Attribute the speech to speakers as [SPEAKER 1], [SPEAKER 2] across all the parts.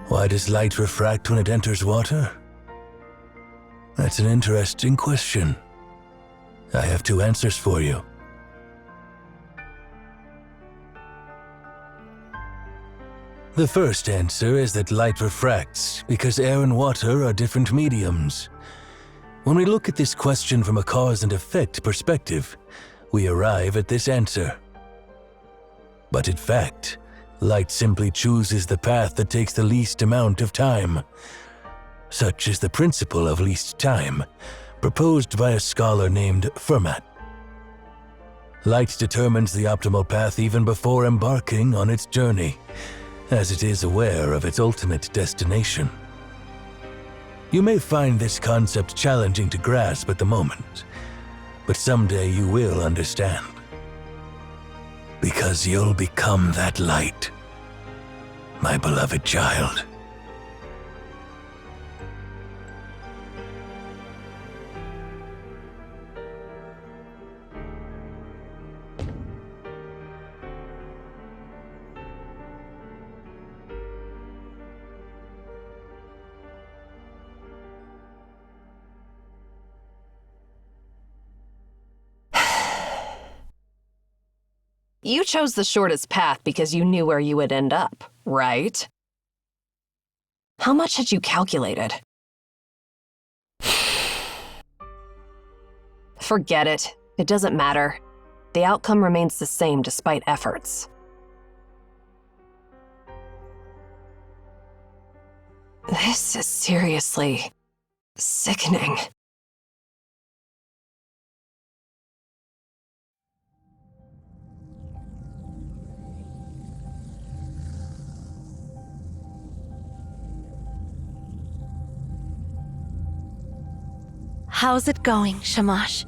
[SPEAKER 1] Why does light refract when it enters water? That's an interesting question. I have two answers for you. The first answer is that light refracts because air and water are different mediums. When we look at this question from a cause and effect perspective, we arrive at this answer. But in fact, light simply chooses the path that takes the least amount of time. Such is the principle of least time, proposed by a scholar named Fermat. Light determines the optimal path even before embarking on its journey, as it is aware of its ultimate destination. You may find this concept challenging to grasp at the moment, but someday you will understand. Because you'll become that light, my beloved child.
[SPEAKER 2] You chose the shortest path because you knew where you would end up, right? How much had you calculated? Forget it. It doesn't matter. The outcome remains the same despite efforts. This is seriously sickening.
[SPEAKER 3] How's it going, Shamash?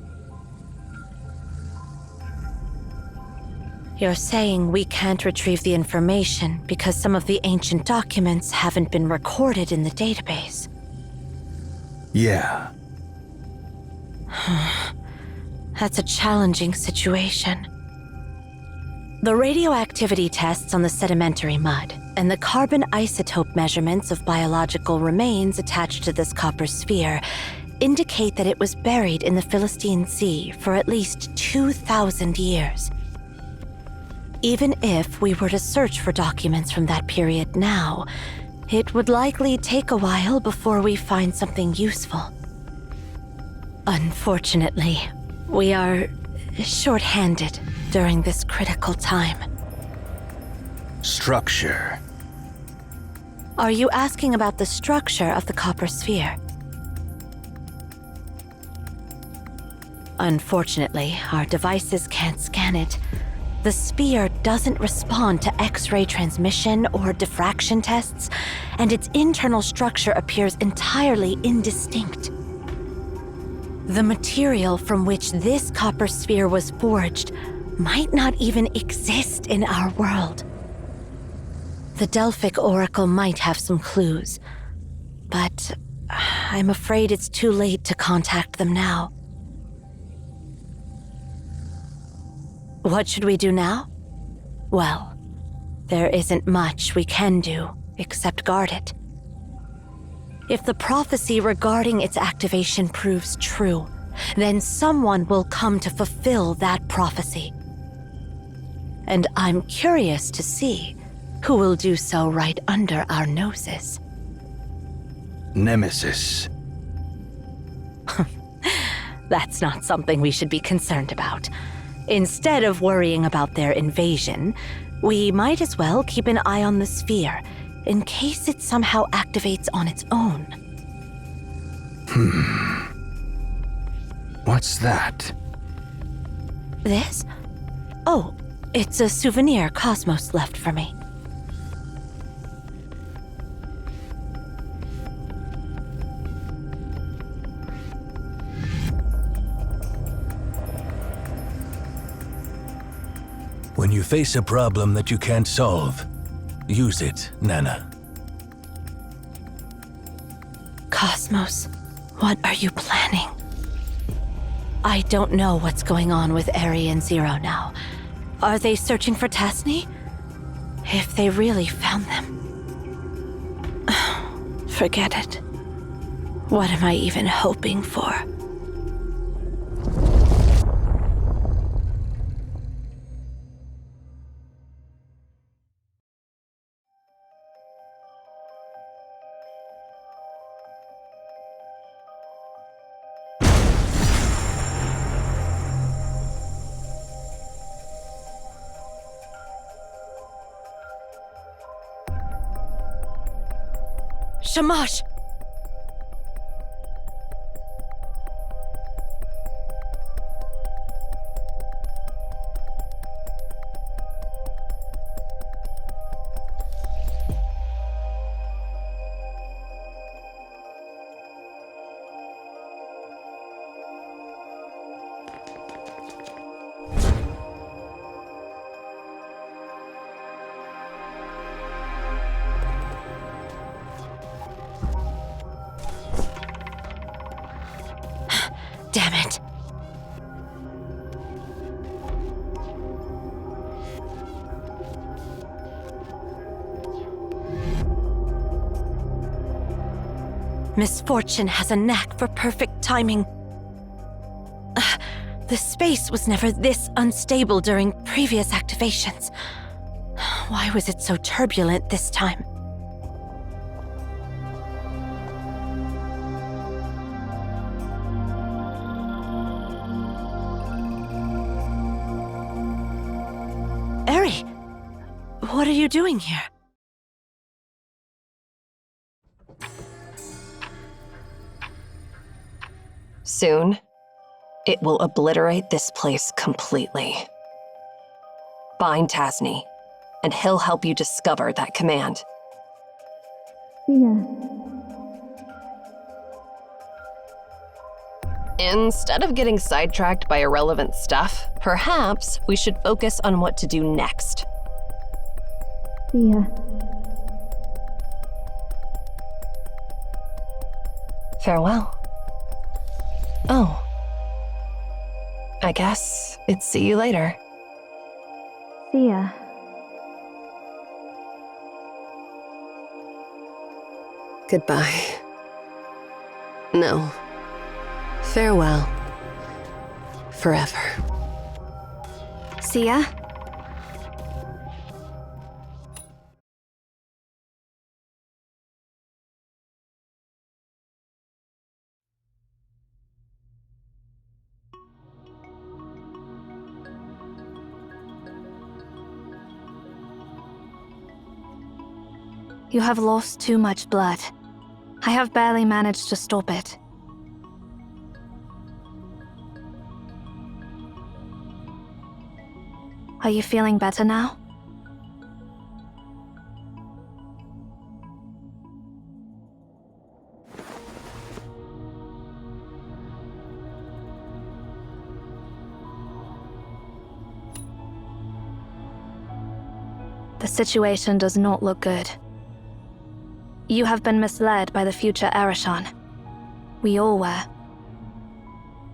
[SPEAKER 3] You're saying we can't retrieve the information because some of the ancient documents haven't been recorded in the database.
[SPEAKER 1] Yeah.
[SPEAKER 3] That's a challenging situation. The radioactivity tests on the sedimentary mud and the carbon isotope measurements of biological remains attached to this copper sphere indicate that it was buried in the Philistine Sea for at least 2,000 years. Even if we were to search for documents from that period now, it would likely take a while before we find something useful. Unfortunately, we are short-handed during this critical time.
[SPEAKER 1] Structure.
[SPEAKER 3] Are you asking about the structure of the copper sphere? Unfortunately, our devices can't scan it. The sphere doesn't respond to X-ray transmission or diffraction tests, and its internal structure appears entirely indistinct. The material from which this copper sphere was forged might not even exist in our world. The Delphic Oracle might have some clues, but I'm afraid it's too late to contact them now. What should we do now? Well, there isn't much we can do except guard it. If the prophecy regarding its activation proves true, then someone will come to fulfill that prophecy. And I'm curious to see who will do so right under our noses.
[SPEAKER 1] Nemesis.
[SPEAKER 3] That's not something we should be concerned about. Instead of worrying about their invasion, we might as well keep an eye on the sphere in case it somehow activates on its own.
[SPEAKER 1] What's that?
[SPEAKER 3] This? Oh, it's a souvenir Cosmos left for me.
[SPEAKER 1] When you face a problem that you can't solve, use it, Nana.
[SPEAKER 3] Cosmos, what are you planning? I don't know what's going on with Aryan Zero now. Are they searching for Tasni? If they really found them... Forget it. What am I even hoping for? Shamash! Damn it. Misfortune has a knack for perfect timing. The space was never this unstable during previous activations. Why was it so turbulent this time? Eri, what are you doing here?
[SPEAKER 2] Soon, it will obliterate this place completely. Find Tasni, and he'll help you discover that command.
[SPEAKER 4] Yeah.
[SPEAKER 2] Instead of getting sidetracked by irrelevant stuff, perhaps we should focus on what to do next.
[SPEAKER 4] Yeah.
[SPEAKER 2] Farewell. Oh. I guess it's see you later.
[SPEAKER 4] See ya.
[SPEAKER 2] Goodbye. No. Farewell. Forever.
[SPEAKER 4] See ya. You have lost too much blood. I have barely managed to stop it. Are you feeling better now? The situation does not look good. You have been misled by the future Ereshkigal. We all were.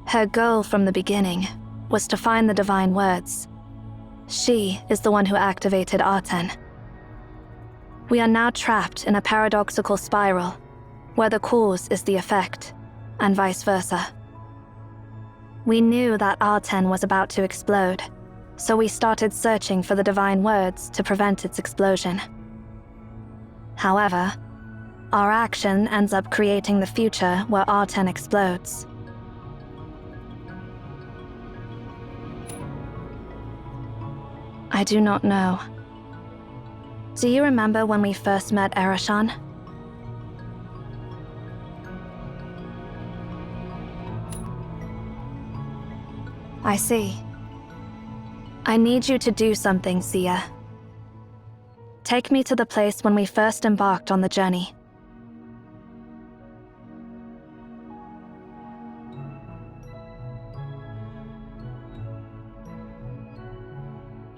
[SPEAKER 4] Her goal from the beginning was to find the divine words. She is the one who activated Arten. We are now trapped in a paradoxical spiral, where the cause is the effect, and vice versa. We knew that Arten was about to explode, so we started searching for the divine words to prevent its explosion. However, our action ends up creating the future where Arten explodes. I do not know. Do you remember when we first met Ereshkigal? I see. I need you to do something, Seer. Take me to the place when we first embarked on the journey.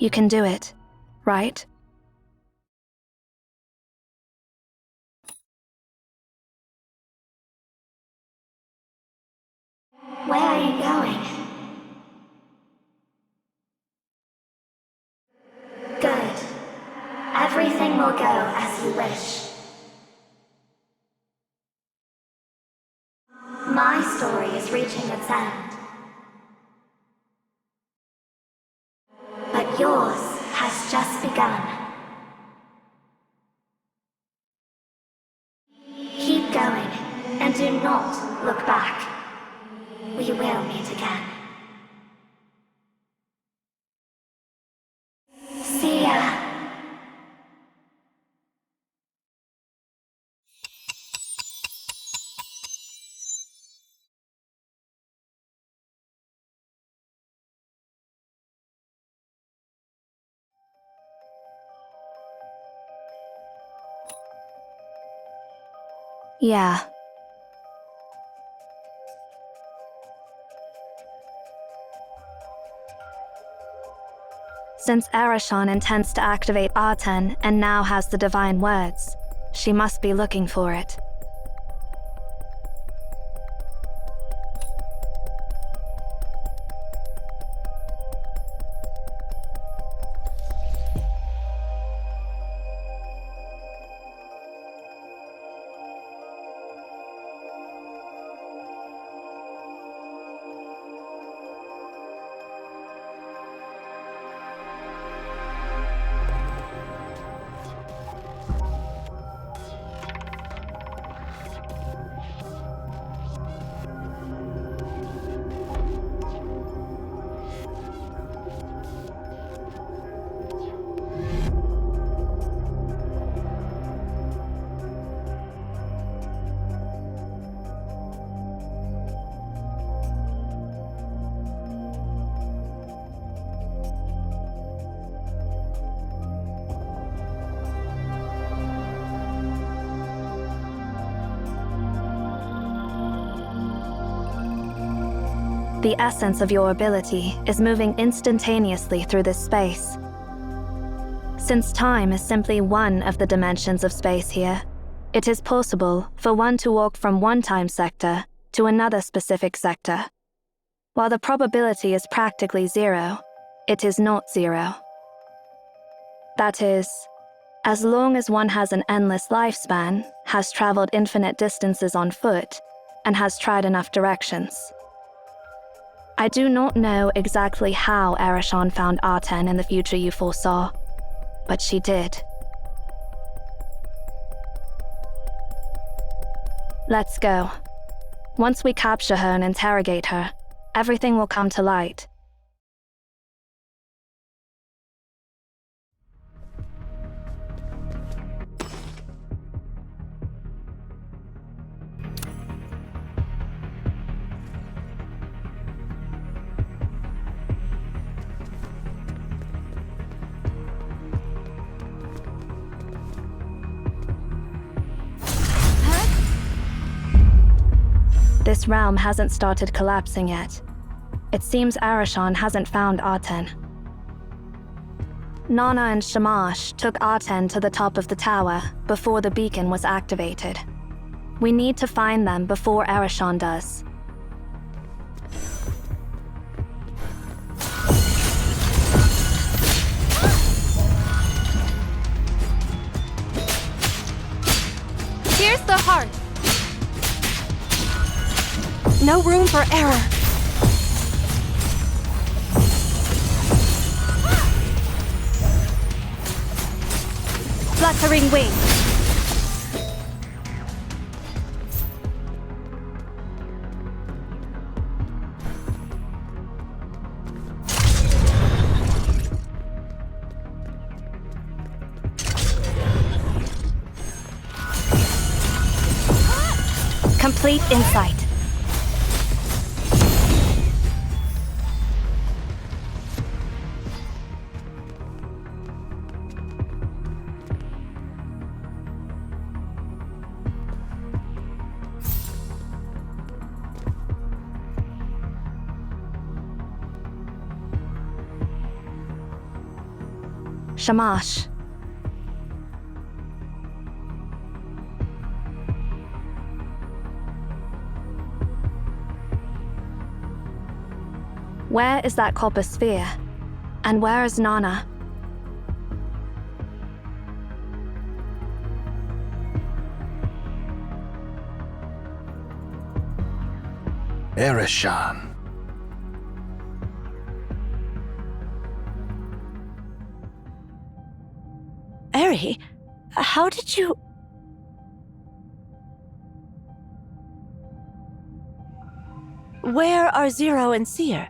[SPEAKER 4] You can do it, right?
[SPEAKER 5] Where are you going? Good. Everything will go as you wish. My story is reaching its end. But yours has just begun. Keep going, and do not look back. We will meet again. Seer.
[SPEAKER 4] Yeah. Since Arashon intends to activate Arten and now has the divine words, she must be looking for it. The essence of your ability is moving instantaneously through this space. Since time is simply one of the dimensions of space here, it is possible for one to walk from one time sector to another specific sector. While the probability is practically zero, it is not zero. That is, as long as one has an endless lifespan, has traveled infinite distances on foot, and has tried enough directions. I do not know exactly how Arashon found Arten in the future you foresaw, but she did. Let's go. Once we capture her and interrogate her, everything will come to light. This realm hasn't started collapsing yet. It seems Arashon hasn't found Arten. Nana and Shamash took Arten to the top of the tower before the beacon was activated. We need to find them before Arashon does.
[SPEAKER 6] Here's the heart.
[SPEAKER 3] No room for error. Fluttering wing. Complete insight. Shamash. Where is that copper sphere? And where is Nana?
[SPEAKER 7] Erishan.
[SPEAKER 3] Eri, how did you... Where are Zero and Seer?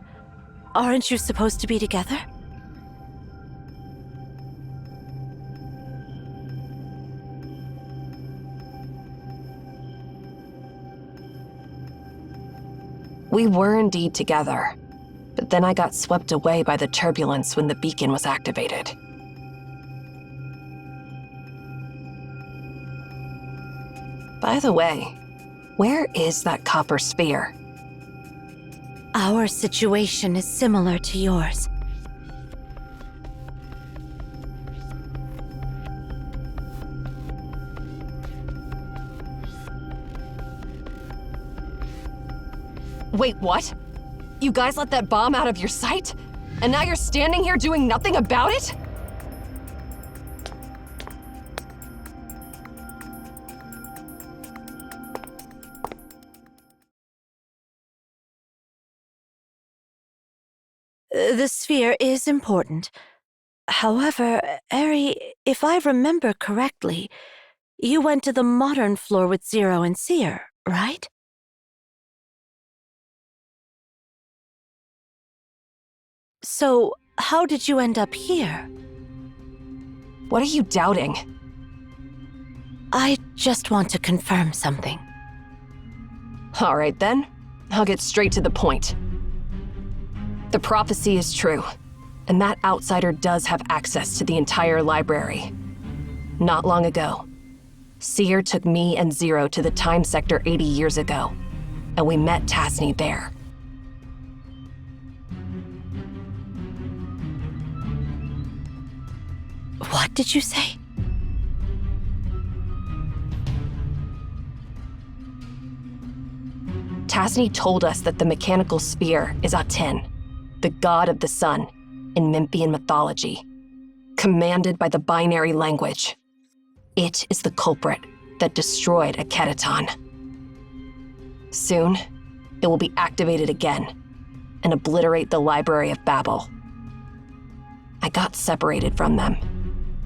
[SPEAKER 3] Aren't you supposed to be together?
[SPEAKER 2] We were indeed together, but then I got swept away by the turbulence when the beacon was activated. By the way, where is that copper sphere?
[SPEAKER 3] Our situation is similar to yours.
[SPEAKER 2] Wait, what? You guys let that bomb out of your sight? And now you're standing here doing nothing about it?
[SPEAKER 3] The sphere is important. However, Eri, if I remember correctly, you went to the modern floor with Zero and Seer, right? So, how did you end up here?
[SPEAKER 2] What are you doubting?
[SPEAKER 3] I just want to confirm something.
[SPEAKER 2] All right then, I'll get straight to the point. The prophecy is true, and that outsider does have access to the entire library. Not long ago, Seer took me and Zero to the time sector 80 years ago, and we met Tasni there.
[SPEAKER 3] What did you say?
[SPEAKER 2] Tasni told us that the mechanical sphere is Aten, the god of the sun in Memphian mythology, commanded by the binary language. It is the culprit that destroyed Akhenaton. Soon, it will be activated again and obliterate the Library of Babel. I got separated from them,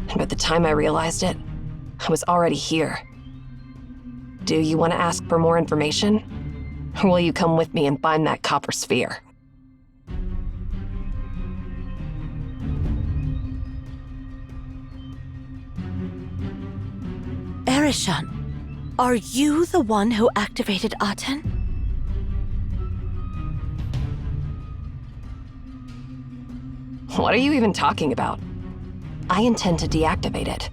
[SPEAKER 2] and by the time I realized it, I was already here. Do you want to ask for more information? Or will you come with me and find that copper sphere?
[SPEAKER 3] Erishan, are you the one who activated Aten?
[SPEAKER 2] What are you even talking about? I intend to deactivate it.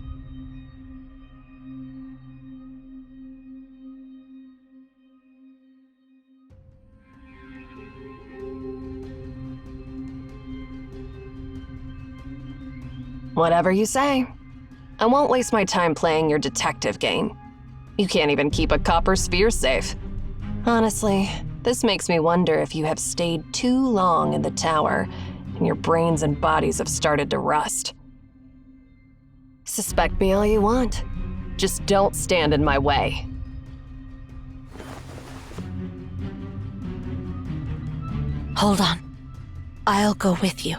[SPEAKER 2] Whatever you say. I won't waste my time playing your detective game. You can't even keep a copper sphere safe. Honestly, this makes me wonder if you have stayed too long in the tower and your brains and bodies have started to rust. Suspect me all you want. Just don't stand in my way.
[SPEAKER 3] Hold on. I'll go with you.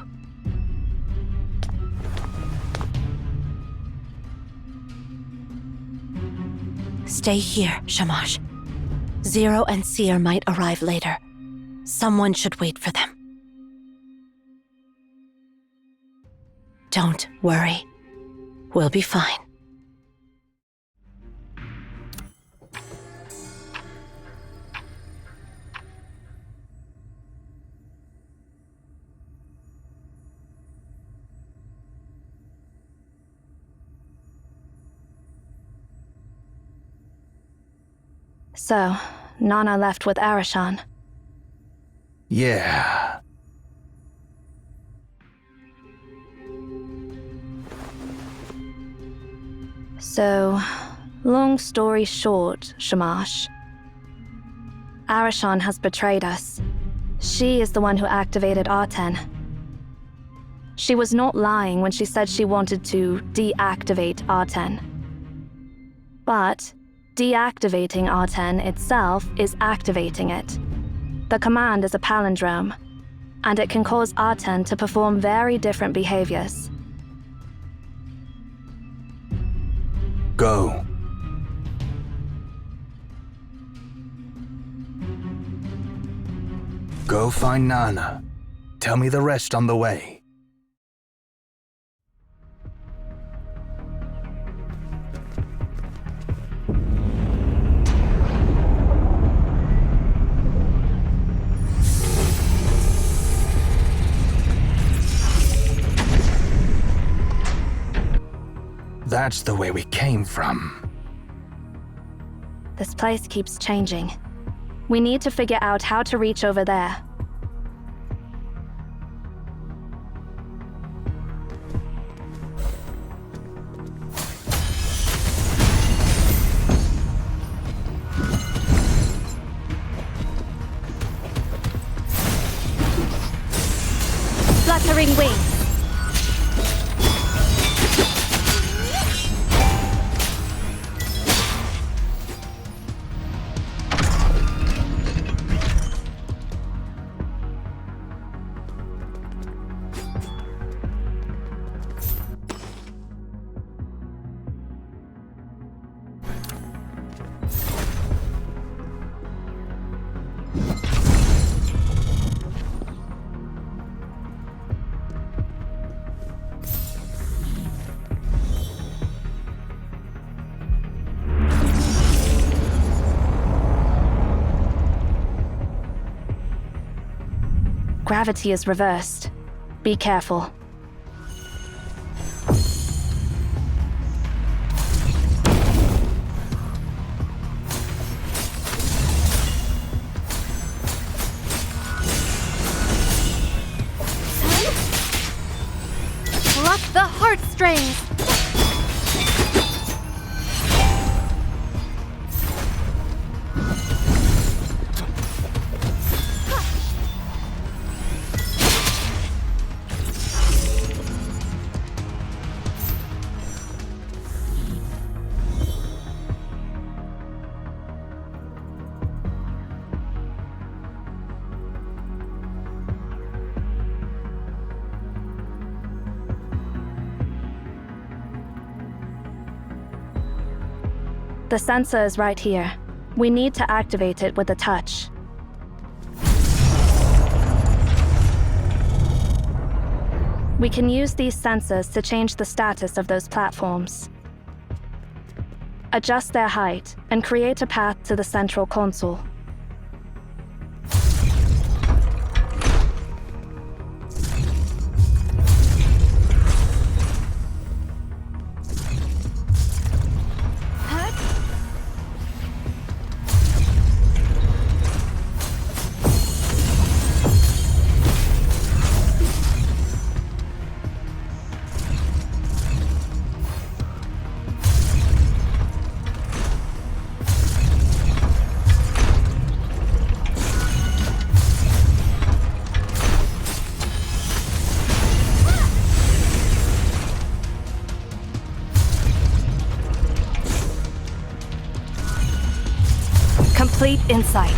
[SPEAKER 3] Stay here, Shamash. Zero and Seer might arrive later. Someone should wait for them. Don't worry. We'll be fine.
[SPEAKER 4] So, Nana left with Arishan.
[SPEAKER 7] Yeah.
[SPEAKER 4] So, long story short, Shamash. Arishan has betrayed us. She is the one who activated Aten. She was not lying when she said she wanted to deactivate Aten. But deactivating Aten itself is activating it. The command is a palindrome, and it can cause Arten to perform very different behaviors.
[SPEAKER 7] Go. Go find Nana. Tell me the rest on the way. That's the way we came from.
[SPEAKER 4] This place keeps changing. We need to figure out how to reach over there.
[SPEAKER 3] Fluttering wings.
[SPEAKER 4] Gravity is reversed. Be careful.
[SPEAKER 6] Pluck the heartstrings!
[SPEAKER 4] The sensor is right here. We need to activate it with a touch. We can use these sensors to change the status of those platforms. Adjust their height and create a path to the central console. Complete insight.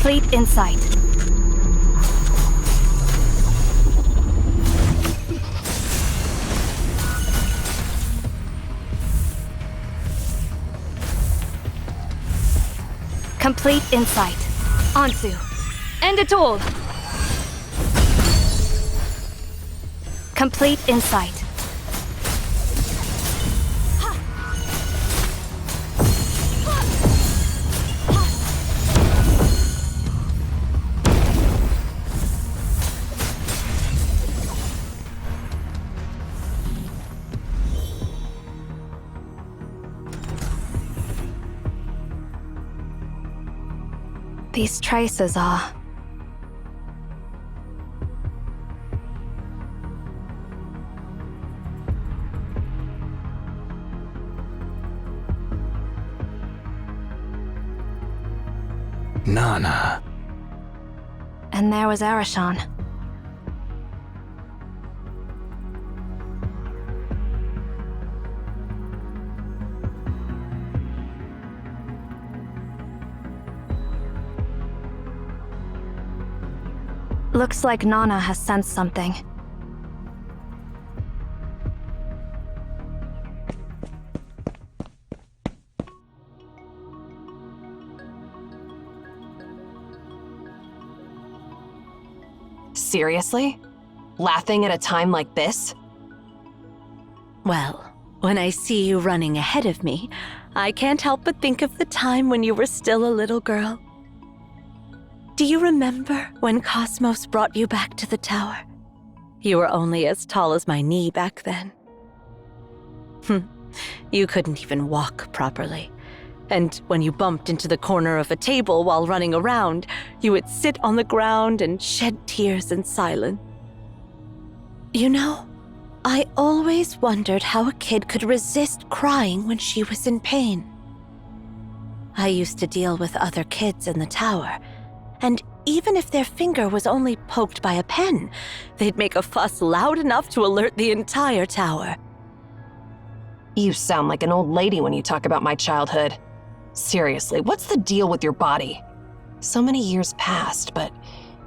[SPEAKER 4] Complete insight. Complete insight. Ansu. End it all. Complete insight. These traces are...
[SPEAKER 7] Nana.
[SPEAKER 4] And there was Arashan. Looks like Nana has sensed something.
[SPEAKER 2] Seriously? Laughing at a time like this?
[SPEAKER 3] Well, when I see you running ahead of me, I can't help but think of the time when you were still a little girl. Do you remember when Cosmos brought you back to the tower? You were only as tall as my knee back then. You couldn't even walk properly. And when you bumped into the corner of a table while running around, you would sit on the ground and shed tears in silence. You know, I always wondered how a kid could resist crying when she was in pain. I used to deal with other kids in the tower, and even if their finger was only poked by a pen, they'd make a fuss loud enough to alert the entire tower.
[SPEAKER 2] You sound like an old lady when you talk about my childhood. Seriously, what's the deal with your body? So many years passed, but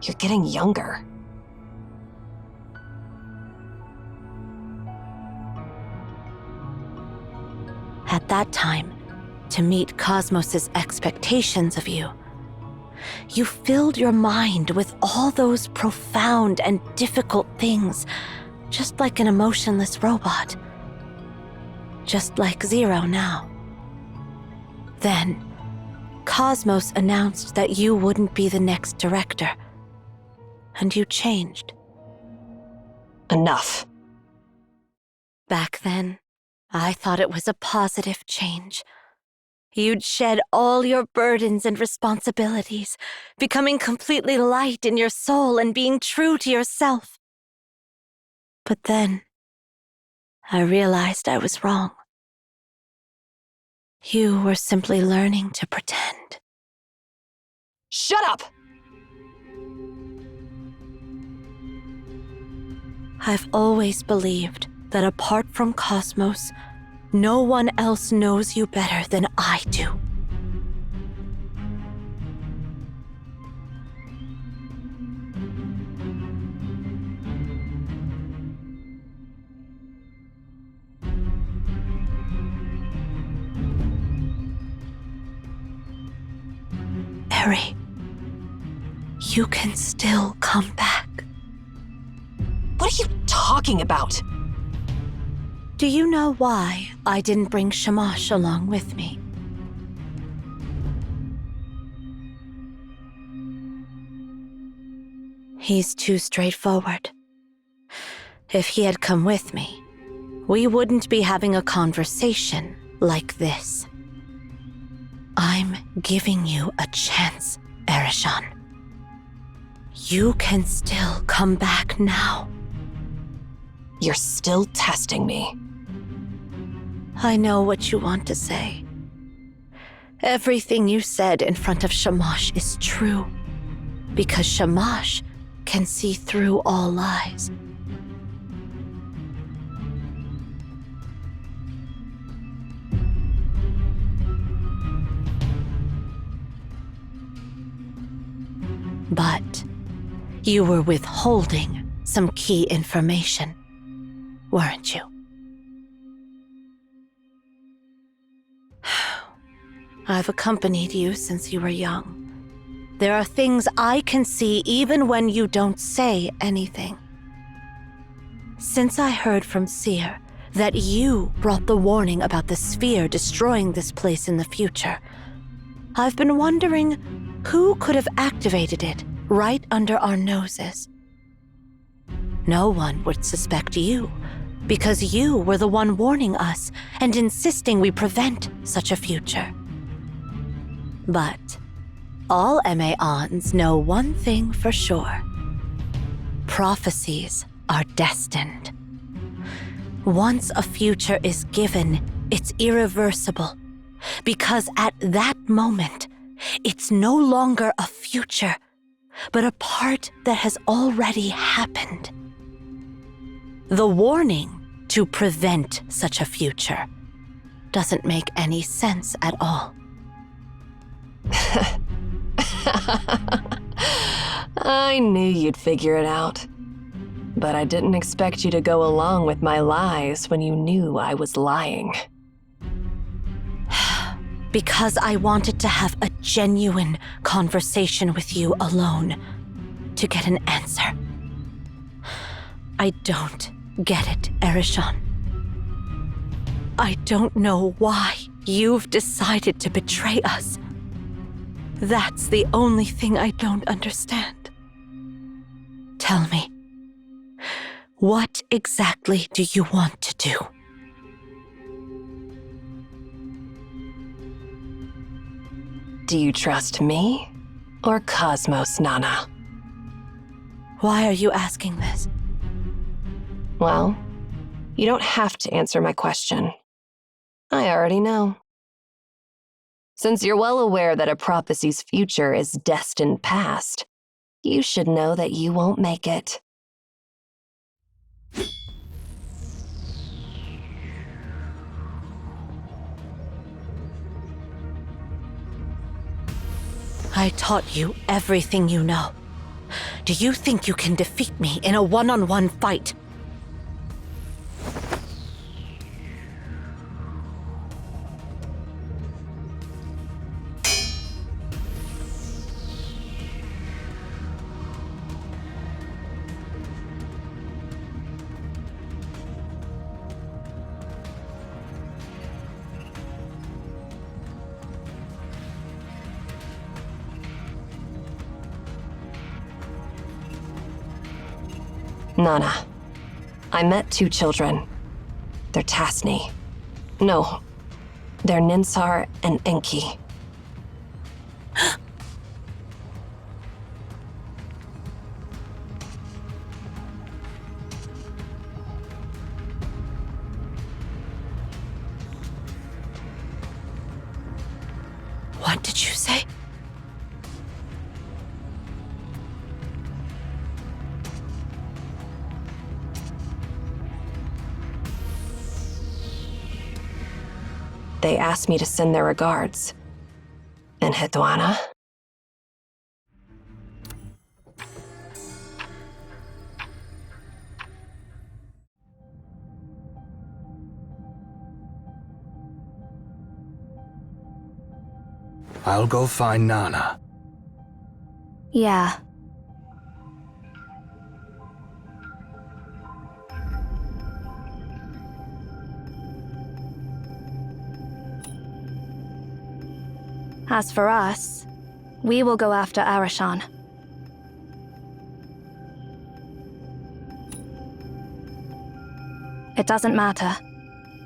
[SPEAKER 2] you're getting younger.
[SPEAKER 3] At that time, to meet Cosmos's expectations of you, you filled your mind with all those profound and difficult things, just like an emotionless robot. Just like Zero now. Then, Cosmos announced that you wouldn't be the next director. And you changed.
[SPEAKER 2] Enough.
[SPEAKER 3] Back then, I thought it was a positive change. You'd shed all your burdens and responsibilities, becoming completely light in your soul and being true to yourself. But then, I realized I was wrong. You were simply learning to pretend.
[SPEAKER 2] Shut up!
[SPEAKER 3] I've always believed that apart from Cosmos, no one else knows you better than I do. Eri, you can still come back.
[SPEAKER 2] What are you talking about?
[SPEAKER 3] Do you know why I didn't bring Shamash along with me? He's too straightforward. If he had come with me, we wouldn't be having a conversation like this. I'm giving you a chance, Arashan. You can still come back now.
[SPEAKER 2] You're still testing me.
[SPEAKER 3] I know what you want to say. Everything you said in front of Shamash is true, because Shamash can see through all lies. But you were withholding some key information, weren't you? I've accompanied you since you were young. There are things I can see even when you don't say anything. Since I heard from Seer that you brought the warning about the sphere destroying this place in the future, I've been wondering who could have activated it right under our noses. No one would suspect you, because you were the one warning us and insisting we prevent such a future. But all MAONs know one thing for sure. Prophecies are destined. Once a future is given, it's irreversible, because at that moment, it's no longer a future, but a part that has already happened. The warning to prevent such a future doesn't make any sense at all.
[SPEAKER 2] I knew you'd figure it out. But I didn't expect you to go along with my lies when you knew I was lying.
[SPEAKER 3] Because I wanted to have a genuine conversation with you alone to get an answer. I don't get it, Arishan. I don't know why you've decided to betray us. That's the only thing I don't understand. Tell me, what exactly do you want to do?
[SPEAKER 2] Do you trust me or Cosmos, Nana?
[SPEAKER 3] Why are you asking this?
[SPEAKER 2] Well, you don't have to answer my question. I already know. Since you're well aware that a prophecy's future is destined past, you should know that you won't make it.
[SPEAKER 3] I taught you everything you know. Do you think you can defeat me in a one-on-one fight?
[SPEAKER 2] Nana, I met two children. They're Tasni. No, they're Ninsar and Enki.
[SPEAKER 3] What did you say?
[SPEAKER 2] They asked me to send their regards. And Hedwana?
[SPEAKER 7] I'll go find Nana.
[SPEAKER 4] Yeah. As for us, we will go after Arishan. It doesn't matter.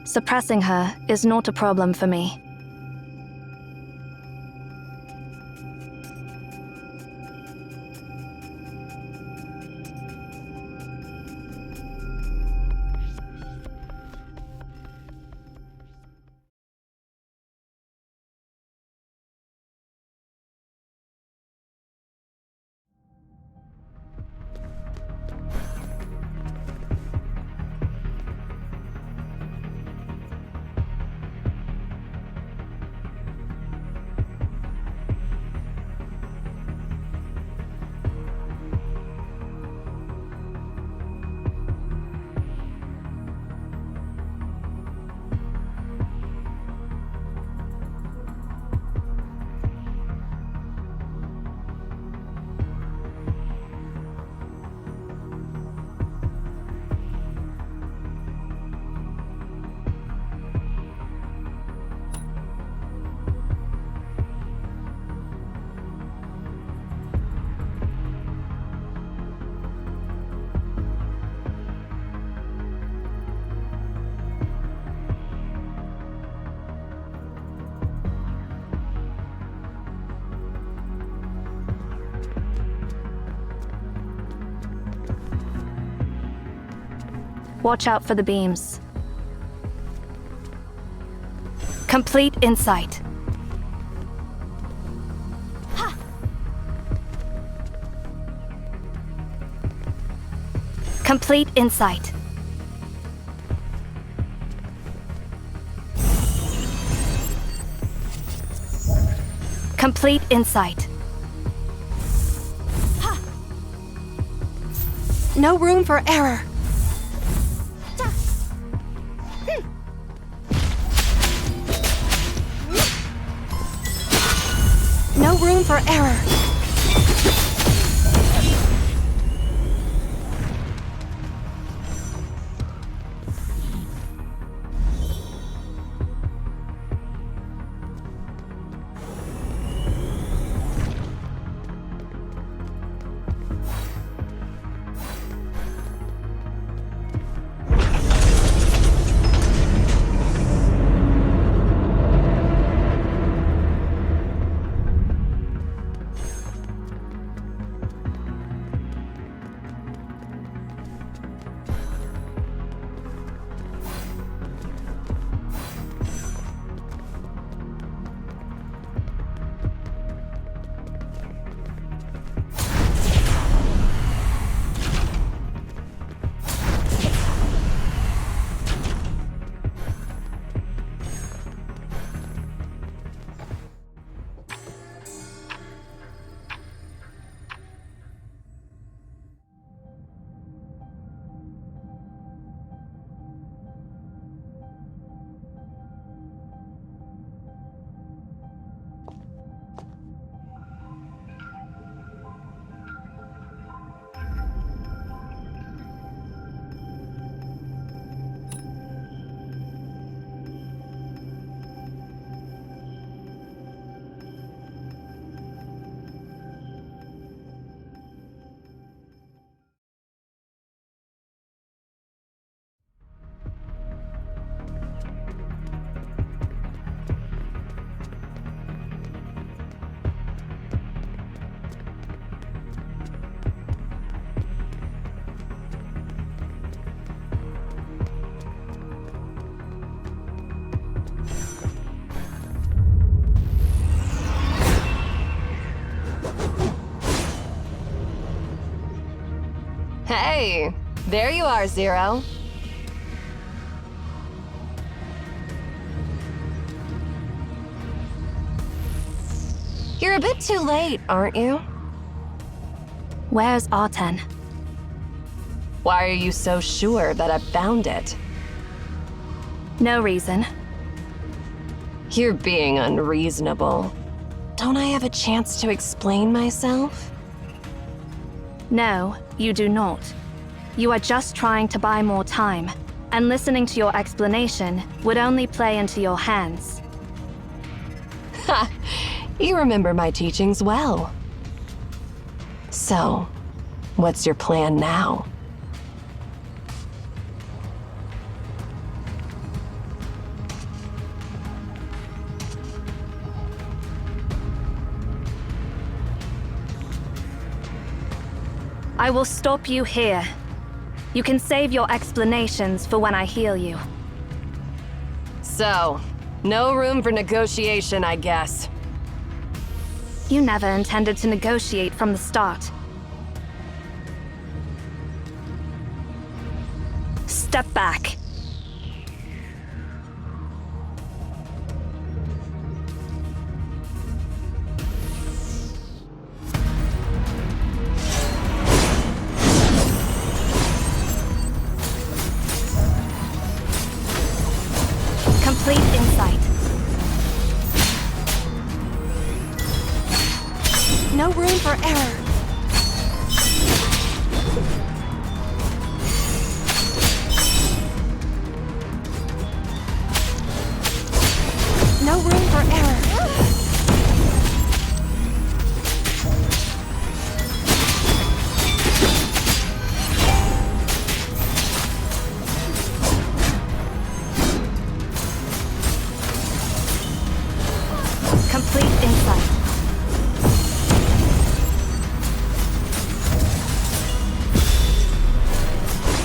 [SPEAKER 4] Suppressing her is not a problem for me. Watch out for the beams. Complete insight. Complete insight. Complete insight.
[SPEAKER 3] No room for error. No room for error.
[SPEAKER 2] Hey, there you are, Zero. You're a bit too late, aren't you?
[SPEAKER 4] Where's Arten?
[SPEAKER 2] Why are you so sure that I found it?
[SPEAKER 4] No reason.
[SPEAKER 2] You're being unreasonable. Don't I have a chance to explain myself?
[SPEAKER 4] No, you do not. You are just trying to buy more time, and listening to your explanation would only play into your hands.
[SPEAKER 2] Ha! You remember my teachings well. So, what's your plan now?
[SPEAKER 4] I will stop you here. You can save your explanations for when I heal you.
[SPEAKER 2] So, no room for negotiation, I guess.
[SPEAKER 4] You never intended to negotiate from the start. Step back. Complete insight.
[SPEAKER 3] No room for error. No room for error.
[SPEAKER 4] Complete insight.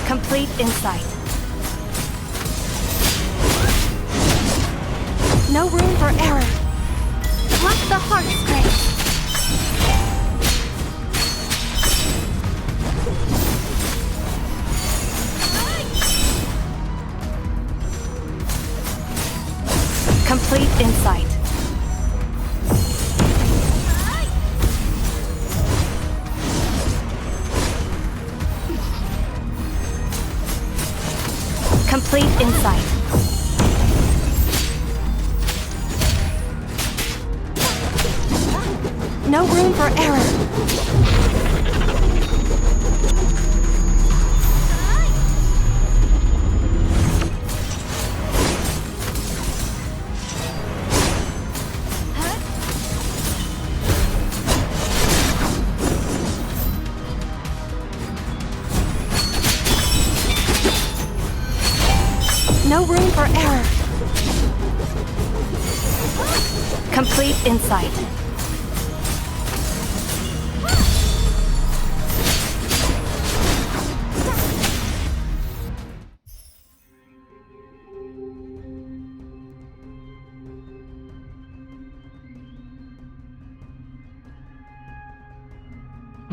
[SPEAKER 4] Complete insight.
[SPEAKER 3] No room for error.
[SPEAKER 6] Let the heart's grace.
[SPEAKER 4] Complete insight. Complete insight.
[SPEAKER 3] No room for error. No room for error.
[SPEAKER 4] Complete insight.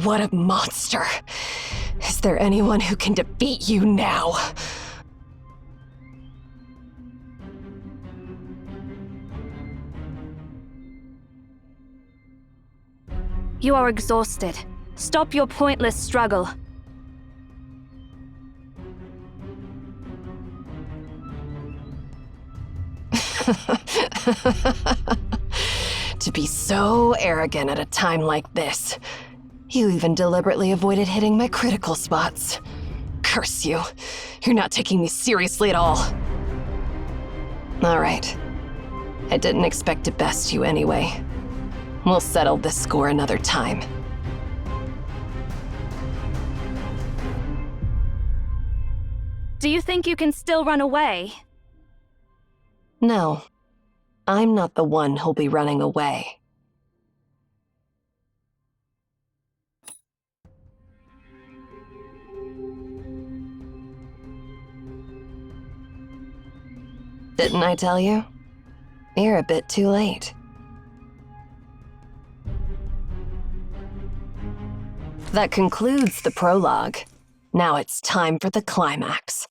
[SPEAKER 2] What a monster! Is there anyone who can defeat you now?
[SPEAKER 4] You are exhausted. Stop your pointless struggle.
[SPEAKER 2] To be so arrogant at a time like this. You even deliberately avoided hitting my critical spots. Curse you. You're not taking me seriously at all. All right. I didn't expect to best you anyway. We'll settle this score another time.
[SPEAKER 4] Do you think you can still run away?
[SPEAKER 2] No. I'm not the one who'll be running away. Didn't I tell you? You're a bit too late. That concludes the prologue. Now it's time for the climax.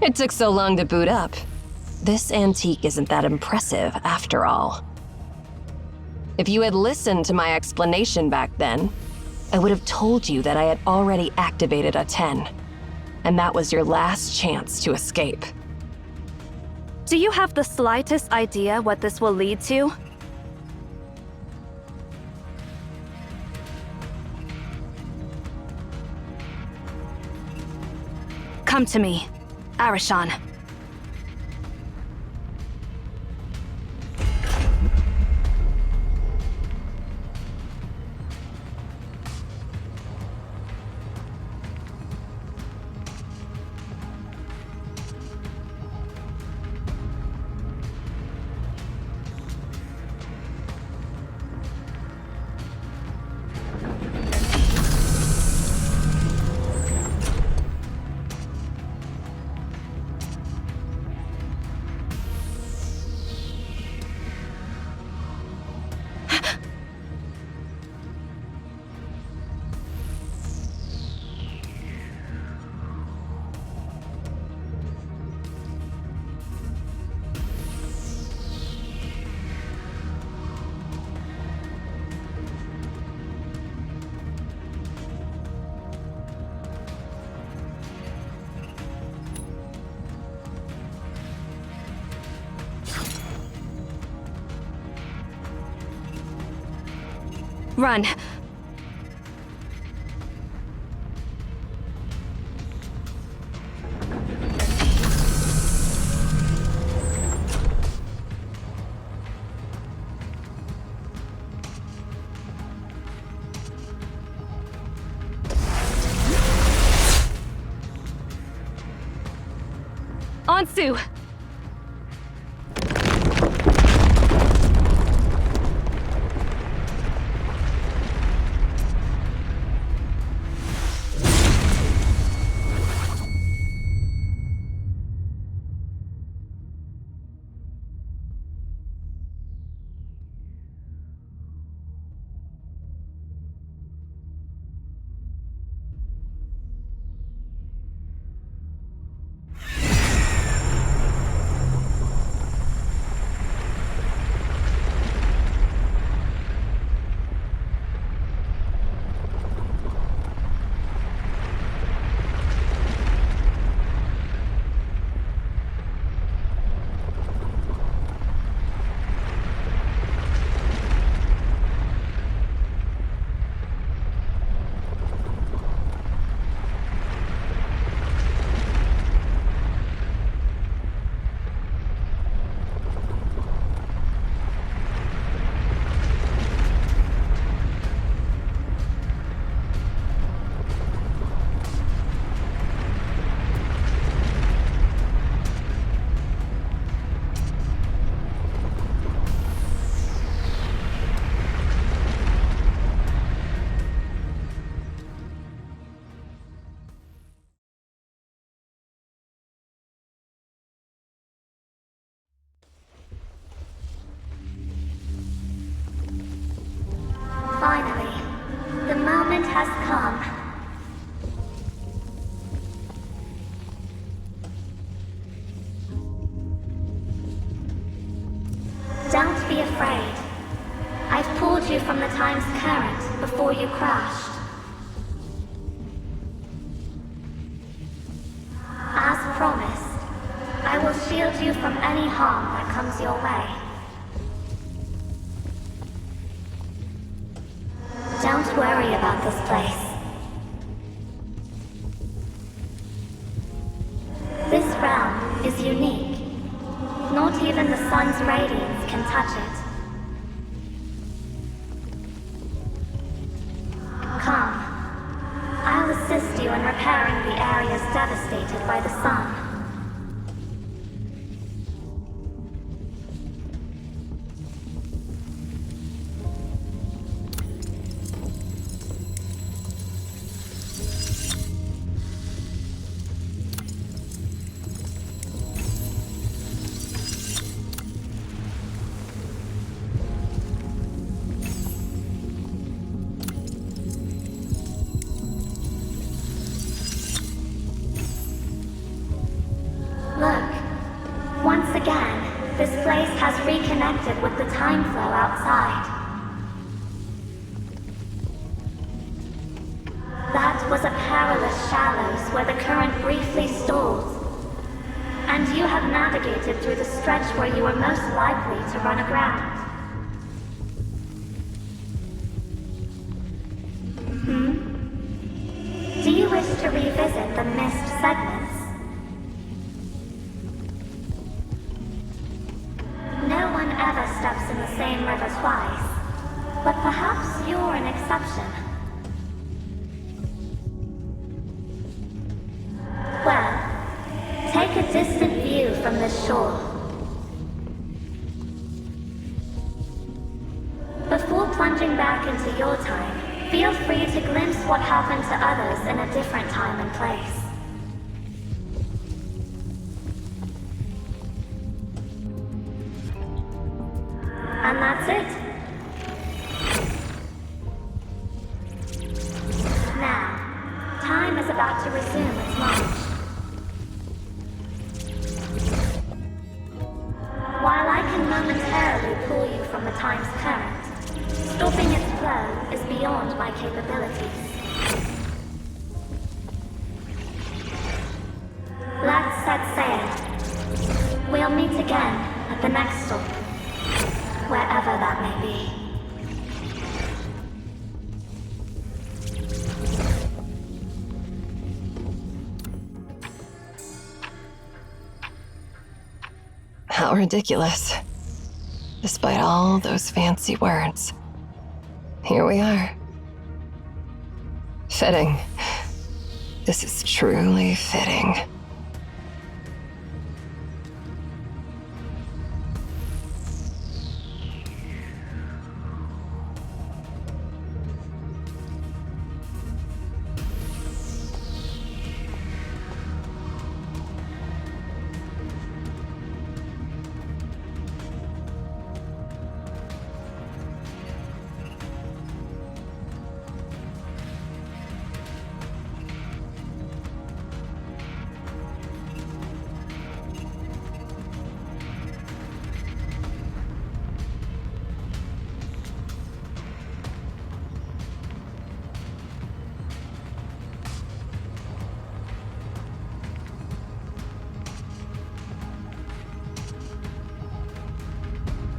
[SPEAKER 2] It took so long to boot up. This antique isn't that impressive, after all. If you had listened to my explanation back then, I would have told you that I had already activated a 10, and that was your last chance to escape.
[SPEAKER 4] Do you have the slightest idea what this will lead to? Come to me, Arishan. Ansu!
[SPEAKER 5] Finally, the moment has come. Don't be afraid. I've pulled you from the time's current before you crashed. As promised, I will shield you from any harm that comes your way. Don't worry about this place. This realm is unique. Not even the sun's radiance can touch it. Come. I'll assist you in repairing the areas devastated by the sun. Look, once again, this place has reconnected with the time flow outside. That was a perilous shallows where the current briefly stalled. And you have navigated through the stretch where you were most likely to run aground. Do you wish to revisit the missed segments? No one ever steps in the same river twice, but perhaps you're an exception. Well, take a distant view from this shore. Before plunging back into your time, feel free to glimpse what happened to others in a different time and place. And that's it. Now, time is about to resume its march. While I can momentarily pull you from the time's current, stopping its flow is beyond my capabilities. Let's set sail. We'll meet again at the next stop, wherever that may be.
[SPEAKER 2] How ridiculous. Despite all those fancy words, here we are. Fitting. This is truly fitting.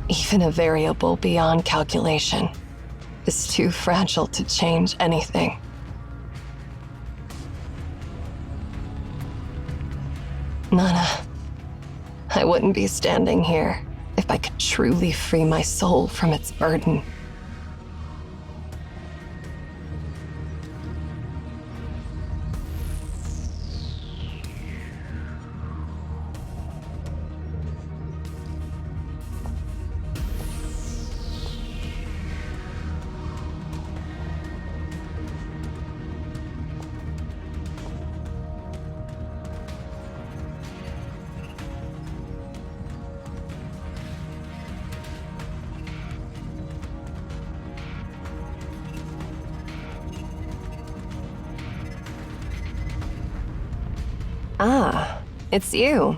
[SPEAKER 2] Even a variable beyond calculation is too fragile to change anything. Nana, I wouldn't be standing here if I could truly free my soul from its burden. Ah, it's you.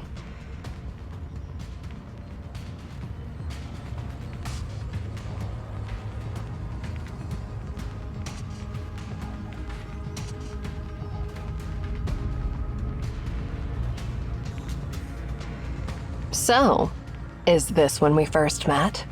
[SPEAKER 2] So, is this when we first met?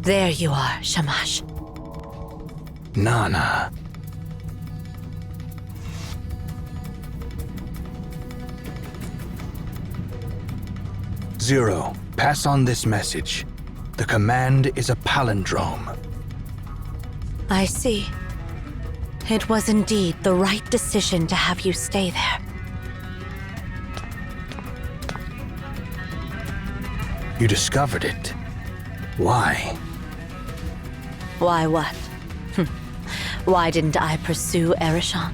[SPEAKER 3] There you are, Shamash.
[SPEAKER 7] Nana. Zero, pass on this message. The command is a palindrome.
[SPEAKER 3] I see. It was indeed the right decision to have you stay there.
[SPEAKER 7] You discovered it. Why?
[SPEAKER 3] Why what? Why didn't I pursue Ereshkigal?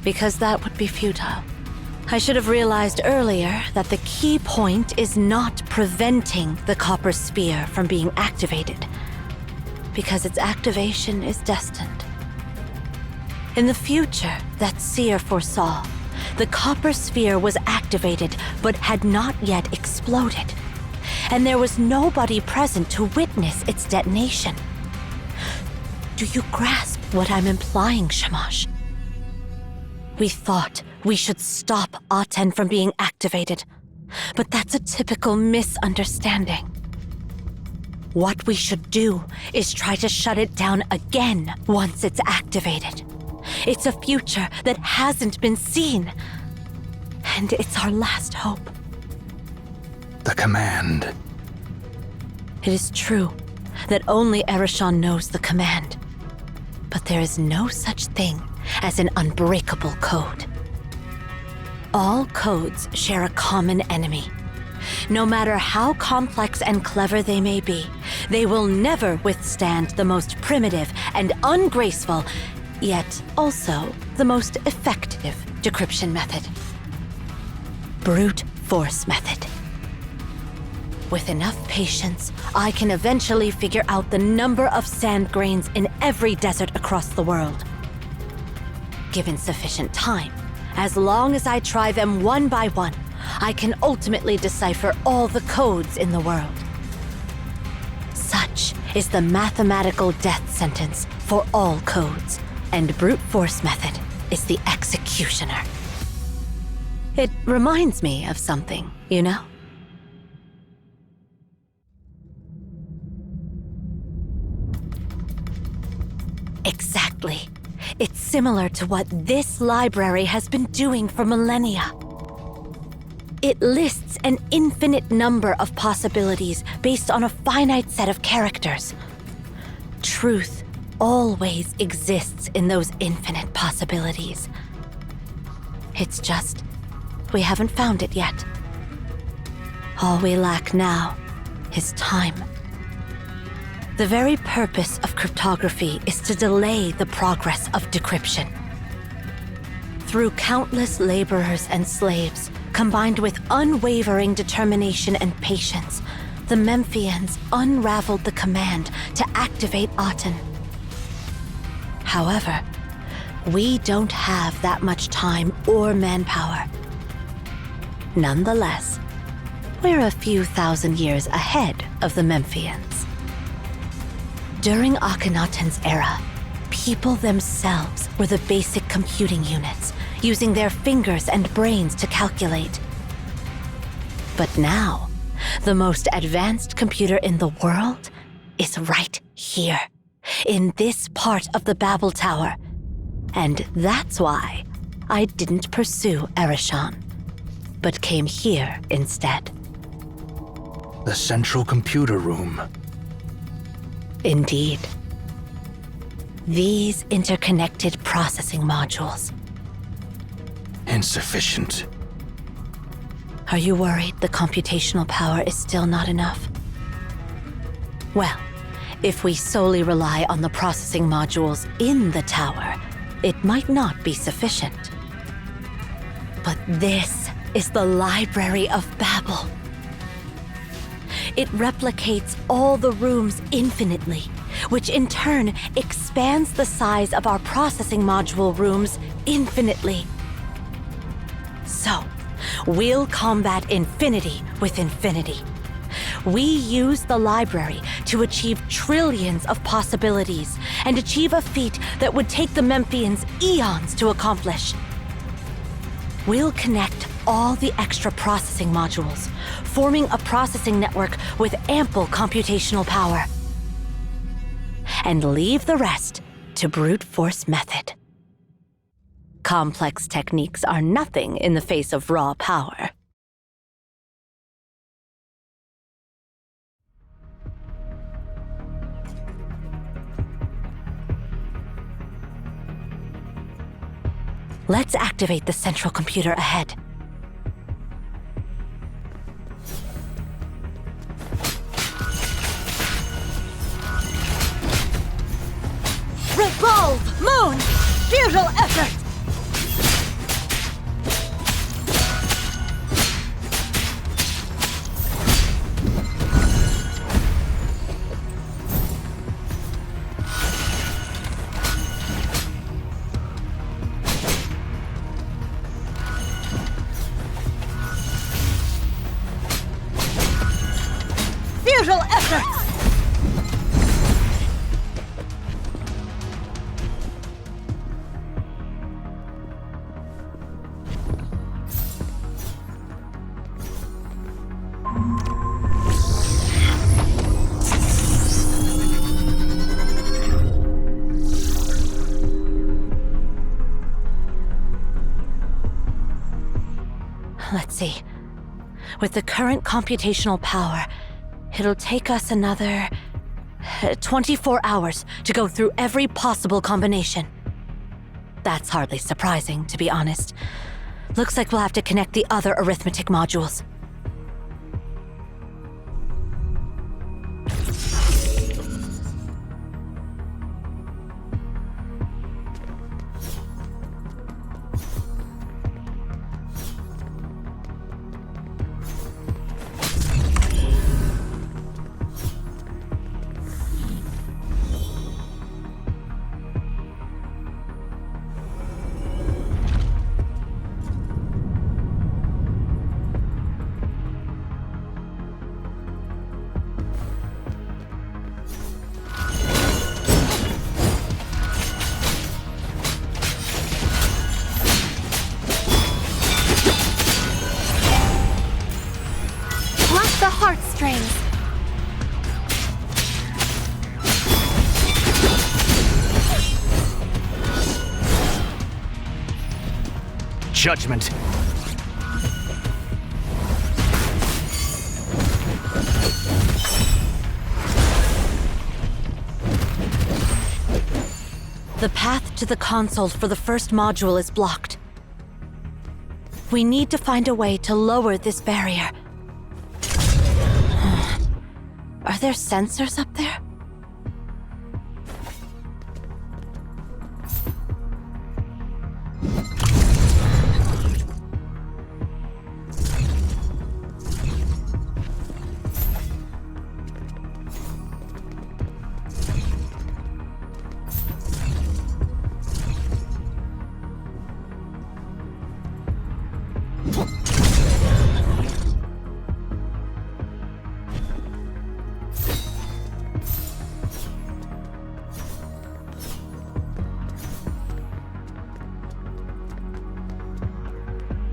[SPEAKER 3] Because that would be futile. I should have realized earlier that the key point is not preventing the Copper Sphere from being activated, because its activation is destined. In the future that Seer foresaw, the Copper Sphere was activated but had not yet exploded, and there was nobody present to witness its detonation. Do you grasp what I'm implying, Shamash? We thought we should stop Aten from being activated, but that's a typical misunderstanding. What we should do is try to shut it down again once it's activated. It's a future that hasn't been seen, and it's our last hope.
[SPEAKER 7] The command.
[SPEAKER 3] It is true that only Ereshkigal knows the command, but there is no such thing as an unbreakable code. All codes share a common enemy. No matter how complex and clever they may be, they will never withstand the most primitive and ungraceful, yet also the most effective decryption method. Brute force method. With enough patience, I can eventually figure out the number of sand grains in every desert across the world. Given sufficient time, as long as I try them one by one, I can ultimately decipher all the codes in the world. Such is the mathematical death sentence for all codes, and brute force method is the executioner. It reminds me of something, you know? Exactly. It's similar to what this library has been doing for millennia. It lists an infinite number of possibilities based on a finite set of characters. Truth always exists in those infinite possibilities. It's just, we haven't found it yet. All we lack now is time. The very purpose of cryptography is to delay the progress of decryption. Through countless laborers and slaves, combined with unwavering determination and patience, the Memphians unraveled the command to activate Aten. However, we don't have that much time or manpower. Nonetheless, we're a few thousand years ahead of the Memphians. During Akhenaten's era, people themselves were the basic computing units, using their fingers and brains to calculate. But now, the most advanced computer in the world is right here, in this part of the Babel Tower. And that's why I didn't pursue Ereshkigal, but came here instead.
[SPEAKER 7] The central computer room.
[SPEAKER 3] Indeed. These interconnected processing modules.
[SPEAKER 7] Insufficient.
[SPEAKER 3] Are you worried the computational power is still not enough? Well, if we solely rely on the processing modules in the tower, it might not be sufficient. But this is the Library of Babel. It replicates all the rooms infinitely, which in turn expands the size of our processing module rooms infinitely. So, we'll combat infinity with infinity. We use the library to achieve trillions of possibilities and achieve a feat that would take the Memphians eons to accomplish. We'll connect all the extra processing modules, forming a processing network with ample computational power. And leave the rest to brute force method. Complex techniques are nothing in the face of raw power. Let's activate the central computer ahead. Revolve, moon! Futile effort! Futile effort! Let's see. With the current computational power, it'll take us another 24 hours to go through every possible combination. That's hardly surprising, to be honest. Looks like we'll have to connect the other arithmetic modules.
[SPEAKER 6] Pluck the heartstrings.
[SPEAKER 8] Judgment.
[SPEAKER 3] The path to the console for the first module is blocked. We need to find a way to lower this barrier. Are there sensors up there?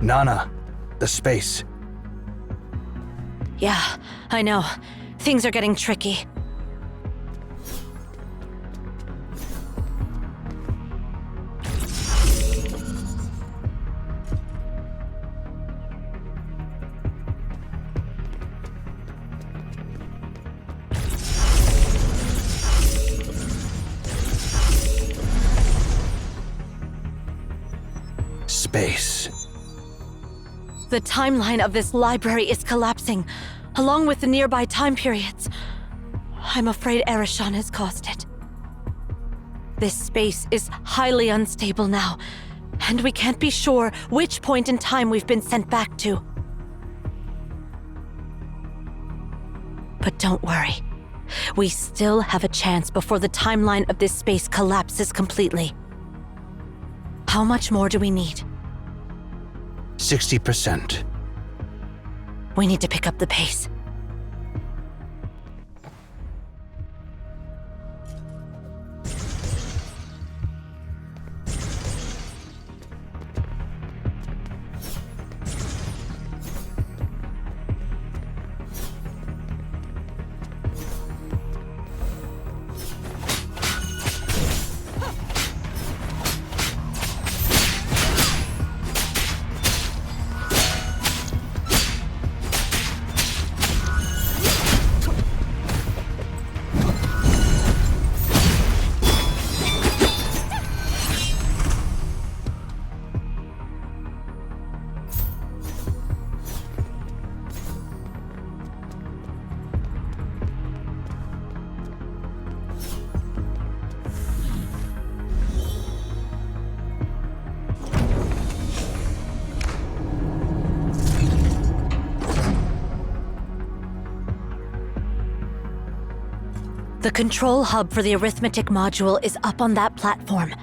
[SPEAKER 7] Nana, the space.
[SPEAKER 3] Yeah, I know. Things are getting tricky.
[SPEAKER 7] Space.
[SPEAKER 3] The timeline of this library is collapsing, along with the nearby time periods. I'm afraid Arishan has caused it. This space is highly unstable now, and we can't be sure which point in time we've been sent back to. But don't worry. We still have a chance before the timeline of this space collapses completely. How much more do we need?
[SPEAKER 7] 60%.
[SPEAKER 3] We need to pick up the pace. The control hub for the arithmetic module is up on that platform.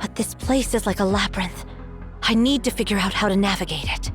[SPEAKER 3] But this place is like a labyrinth. I need to figure out how to navigate it.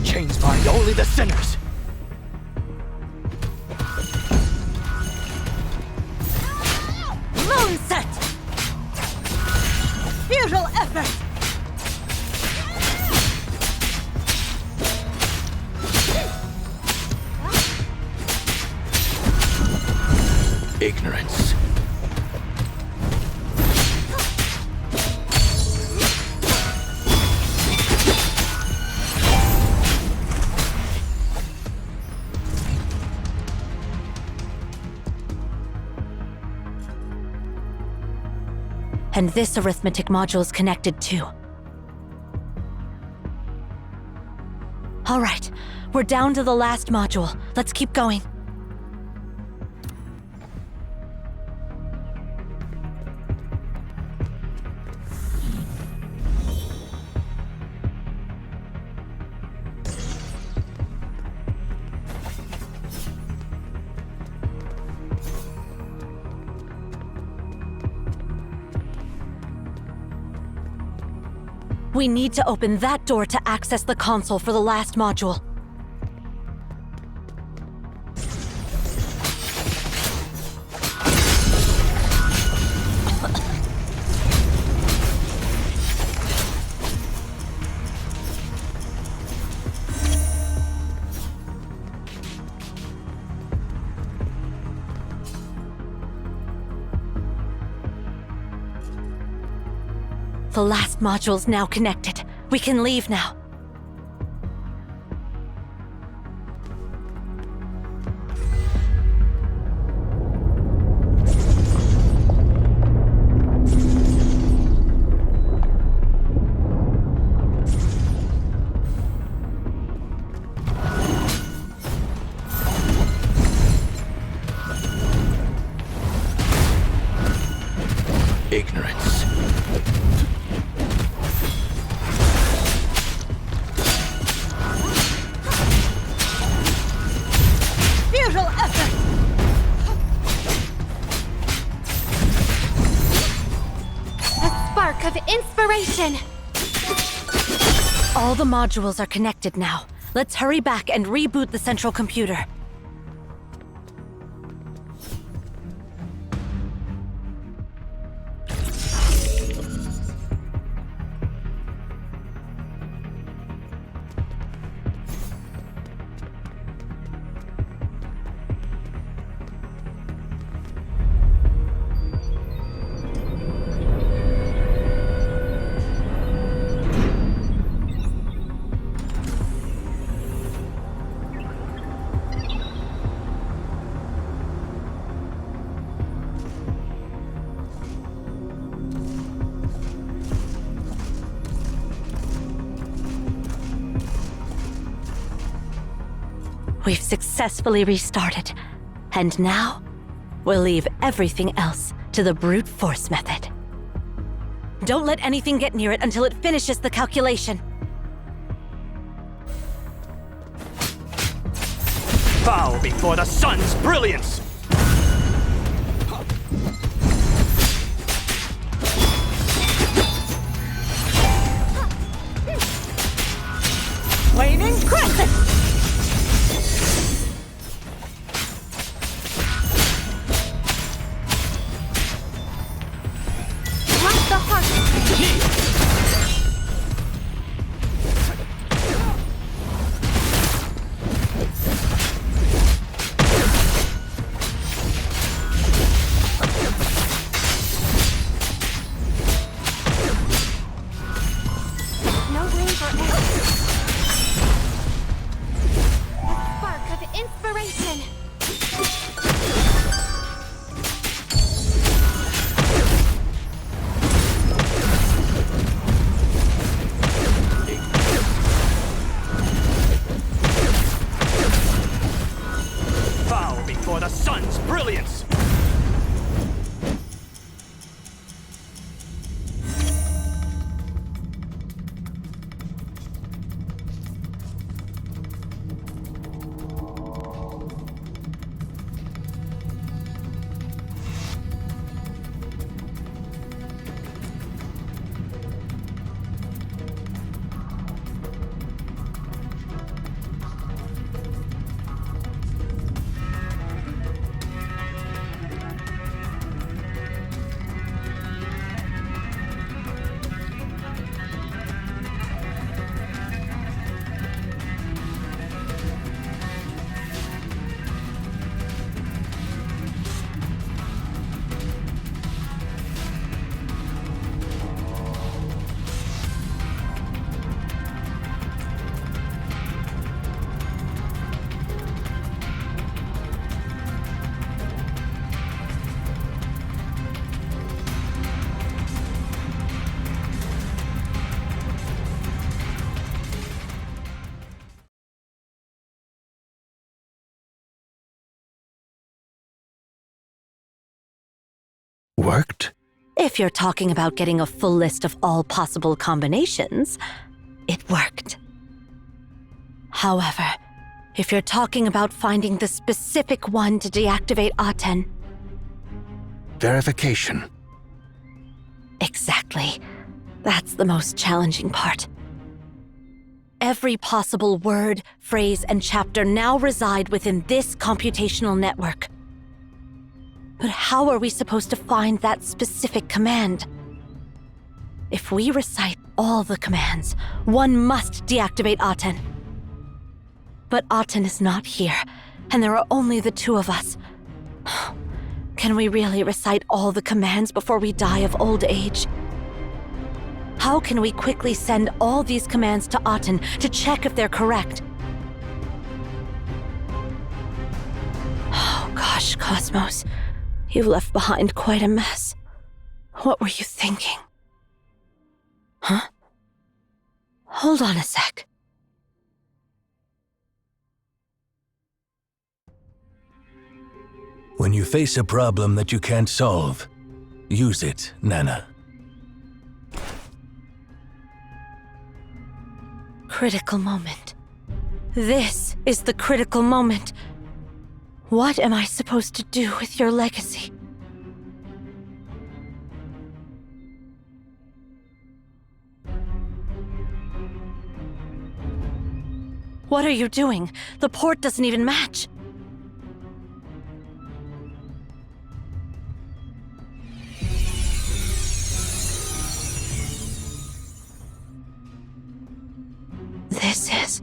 [SPEAKER 8] Chains bind only the sinners.
[SPEAKER 3] Moonset! Futile effort!
[SPEAKER 7] Ignorance.
[SPEAKER 3] And this arithmetic module is connected too. All right, we're down to the last module. Let's keep going. We need to open that door to access the console for the last module. The last module's now connected. We can leave now.
[SPEAKER 7] Ignorance.
[SPEAKER 3] Futile effort!
[SPEAKER 6] A spark of inspiration!
[SPEAKER 3] All the modules are connected now. Let's hurry back and reboot the central computer. We've successfully restarted. And now, we'll leave everything else to the brute force method. Don't let anything get near it until it finishes the calculation.
[SPEAKER 8] Bow before the sun's brilliance!
[SPEAKER 3] Waning crescent!
[SPEAKER 6] Bless the heart. No room for error. A spark of inspiration.
[SPEAKER 8] Bow before the sun's brilliance!
[SPEAKER 7] Worked?
[SPEAKER 3] If you're talking about getting a full list of all possible combinations, it worked. However, if you're talking about finding the specific one to deactivate Aten,
[SPEAKER 7] Verification.
[SPEAKER 3] exactly. That's the most challenging part. Every possible word, phrase, and chapter now reside within this computational network. But how are we supposed to find that specific command? If we recite all the commands, one must deactivate Aten. But Aten is not here, and there are only the two of us. Can we really recite all the commands before we die of old age? How can we quickly send all these commands to Aten to check if they're correct? Oh gosh, Cosmos. You left behind quite a mess. What were you thinking? Huh? Hold on a sec.
[SPEAKER 1] When you face a problem that you can't solve, use it, Nana.
[SPEAKER 3] Critical moment. This is the critical moment. What am I supposed to do with your legacy? What are you doing? The port doesn't even match. This is...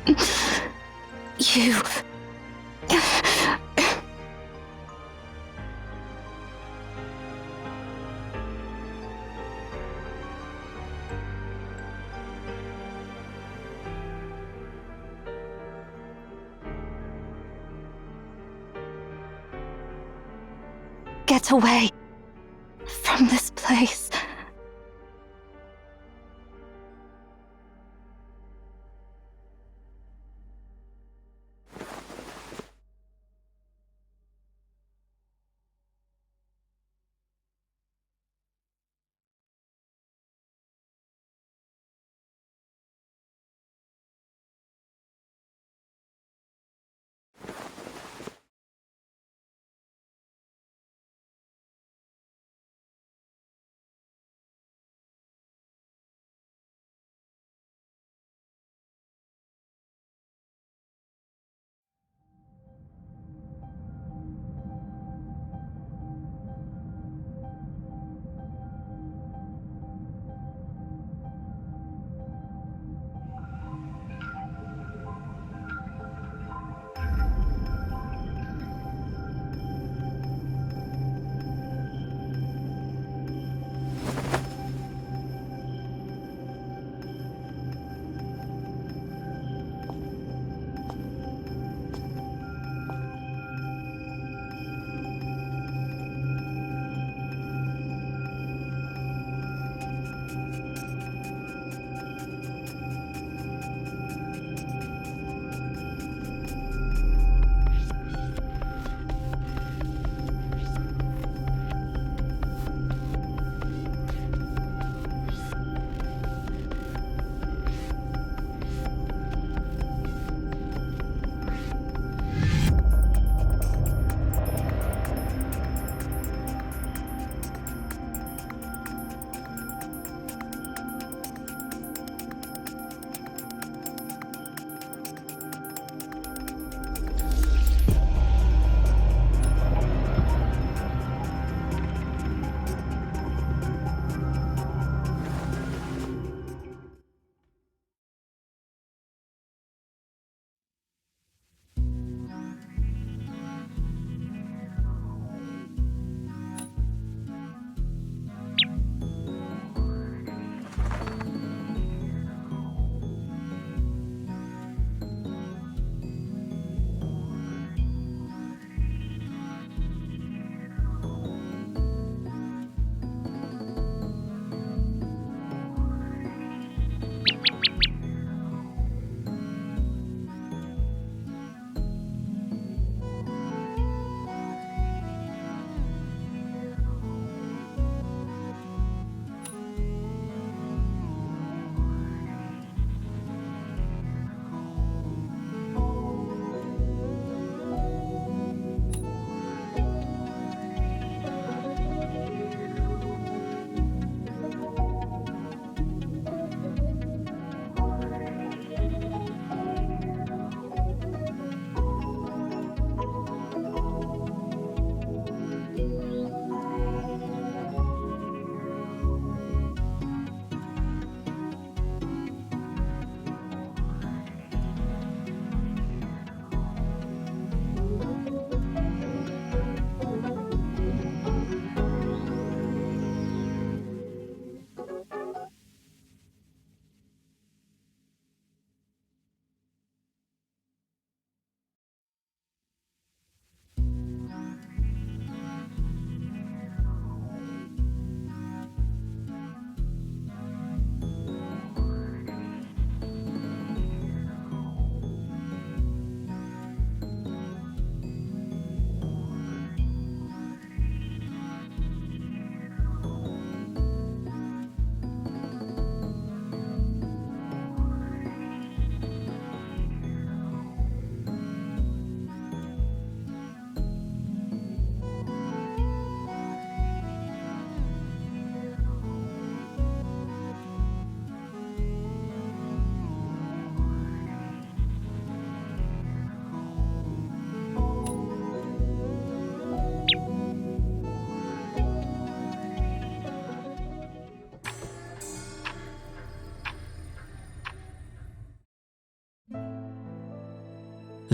[SPEAKER 4] You... Get away from this place.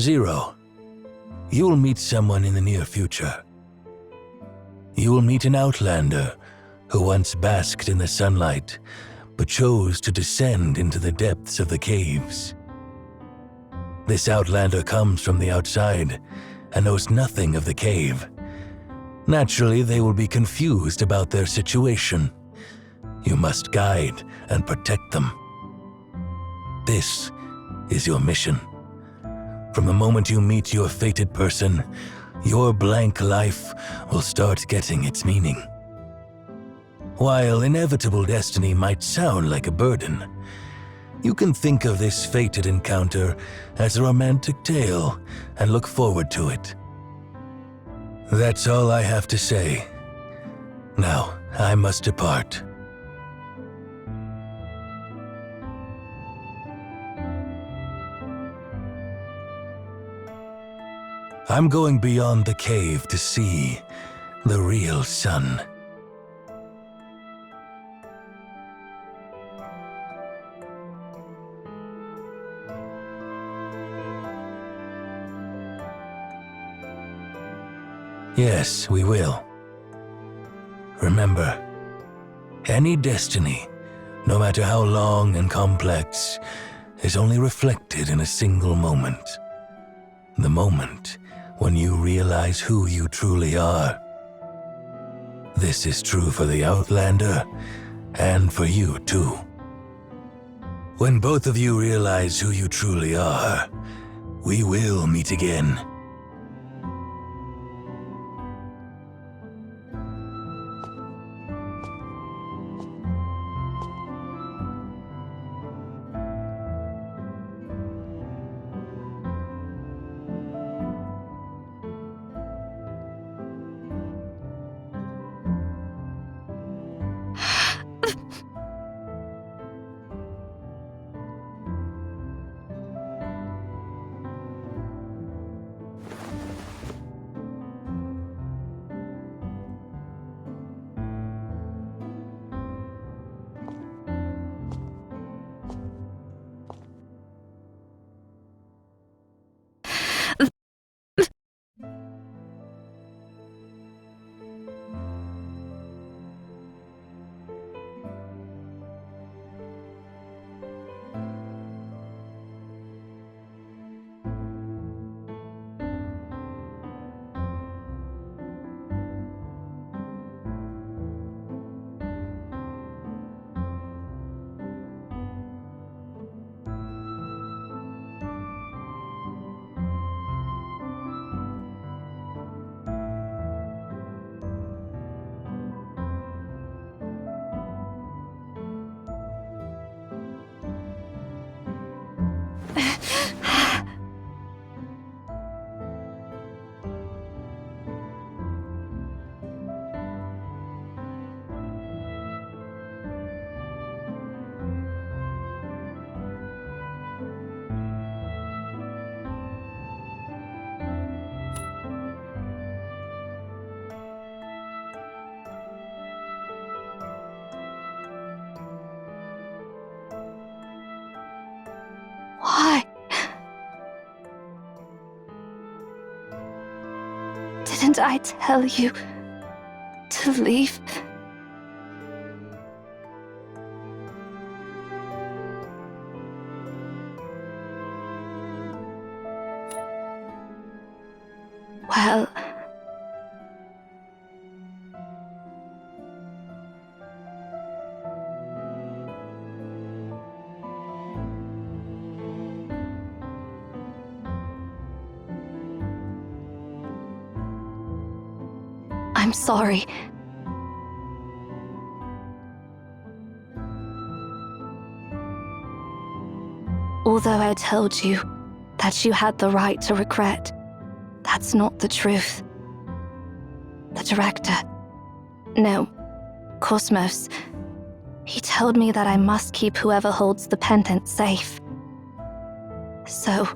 [SPEAKER 1] Zero. You'll meet someone in the near future. You will meet an outlander who once basked in the sunlight, but chose to descend into the depths of the caves. This outlander comes from the outside and knows nothing of the cave. Naturally, they will be confused about their situation. You must guide and protect them. This is your mission. From the moment you meet your fated person, your blank life will start getting its meaning. While inevitable destiny might sound like a burden, you can think of this fated encounter as a romantic tale and look forward to it. That's all I have to say. Now, I must depart. I'm going beyond the cave to see the real sun. Yes, we will. Remember, any destiny, no matter how long and complex, is only reflected in a single moment. The moment when you realize who you truly are. This is true for the Outlander, and for you too. When both of you realize who you truly are, we will meet again.
[SPEAKER 4] Why? Didn't I tell you to leave? Well, I'm sorry. Although I told you that you had the right to regret, that's not the truth. The director, no, Cosmos, he told me that I must keep whoever holds the pendant safe. So,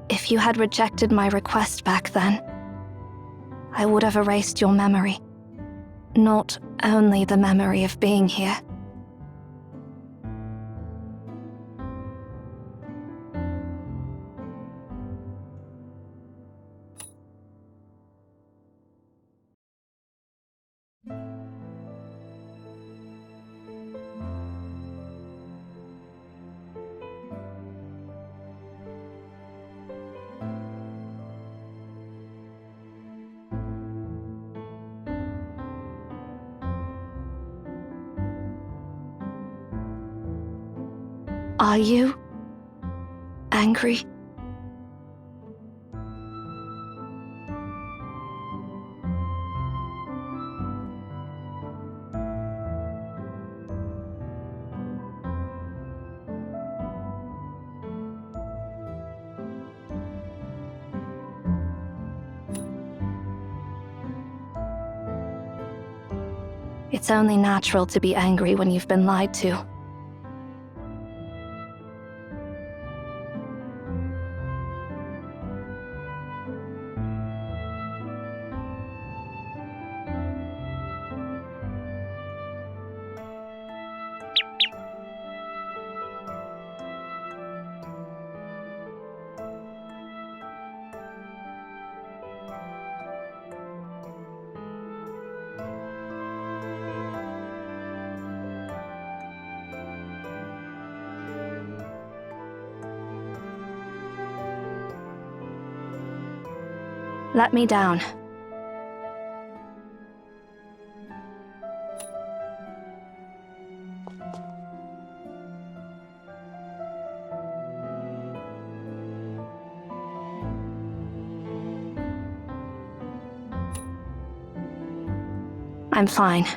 [SPEAKER 4] if you had rejected my request back then, I would have erased your memory. Not only the memory of being here. Are you angry? It's only natural to be angry when you've been lied to. Let me down. I'm fine.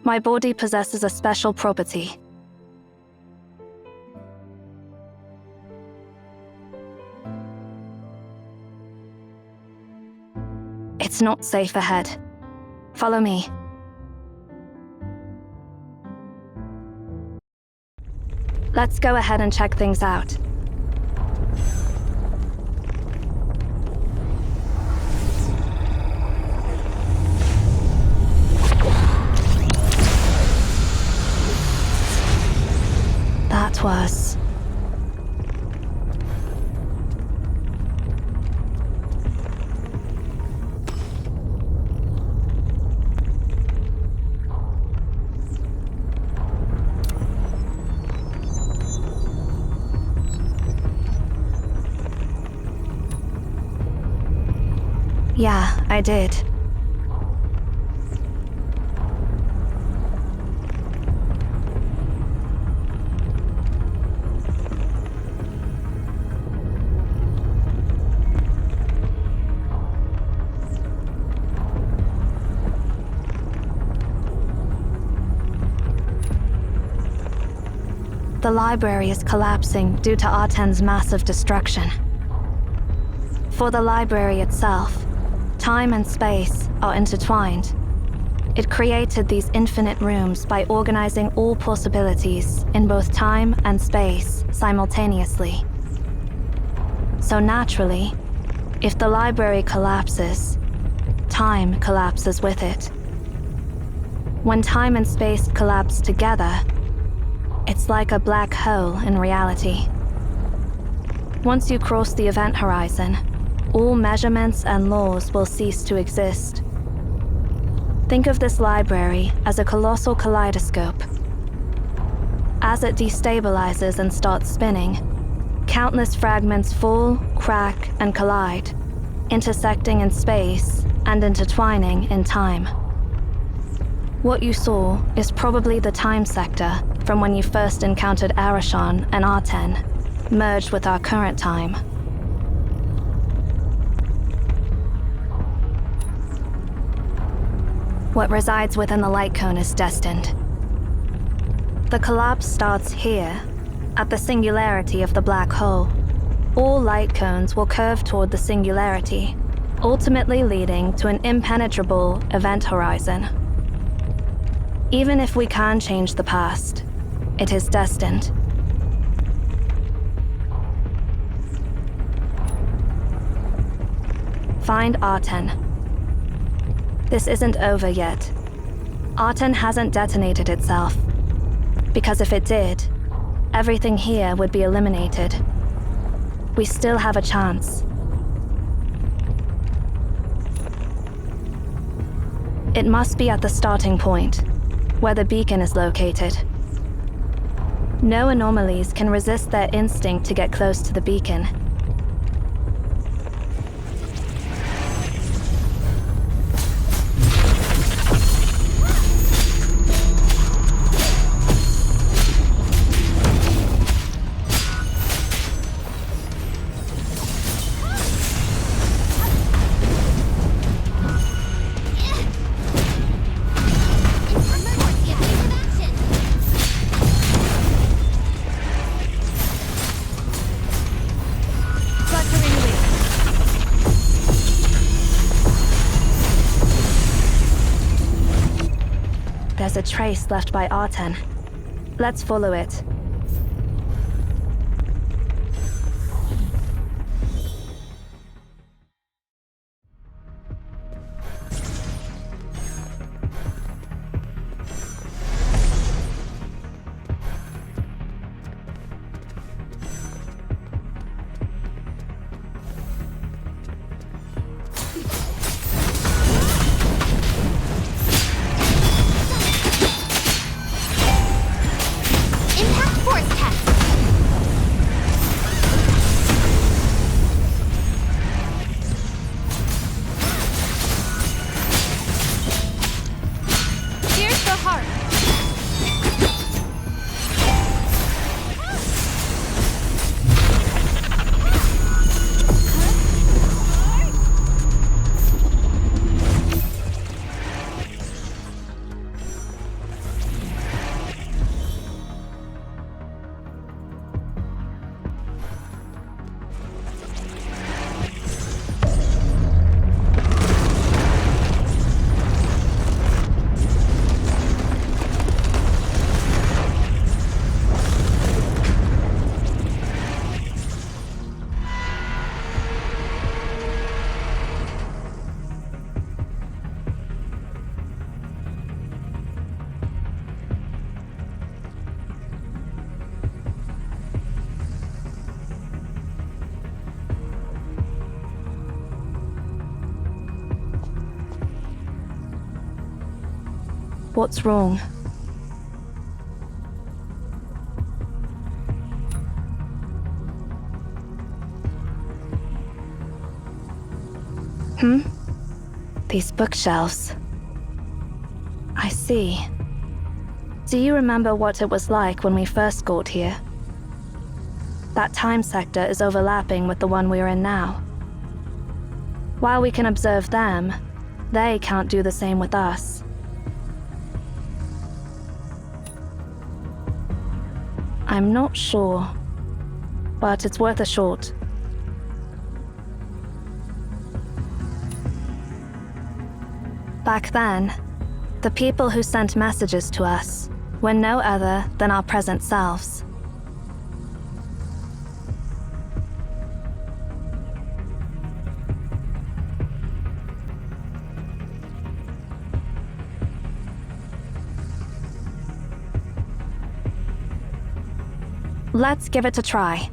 [SPEAKER 4] My body possesses a special property. It's not safe ahead. Follow me. Let's go ahead and check things out. That was... Yeah, I did. The library is collapsing due to Arten's massive destruction. For the library itself, time and space are intertwined. It created these infinite rooms by organizing all possibilities in both time and space simultaneously. So naturally, if the library collapses, time collapses with it. When time and space collapse together, it's like a black hole in reality. Once you cross the event horizon, all measurements and laws will cease to exist. Think of this library as a colossal kaleidoscope. As it destabilizes and starts spinning, countless fragments fall, crack, and collide, intersecting in space and intertwining in time. What you saw is probably the time sector from when you first encountered Arashan and Arten, merged with our current time. What resides within the light cone is destined. The collapse starts here, at the singularity of the black hole. All light cones will curve toward the singularity, ultimately leading to an impenetrable event horizon. Even if we can change the past, it is destined. Find Arten. This isn't over yet. Arten hasn't detonated itself. Because if it did, everything here would be eliminated. We still have a chance. It must be at the starting point, where the beacon is located. No anomalies can resist their instinct to get close to the beacon. There's a trace left by Arten. Let's follow it. What's wrong? These bookshelves. I see. Do you remember what it was like when we first got here? That time sector is overlapping with the one we're in now. While we can observe them, they can't do the same with us. I'm not sure, but it's worth a shot. Back then, the people who sent messages to us were no other than our present selves. Let's give it a try.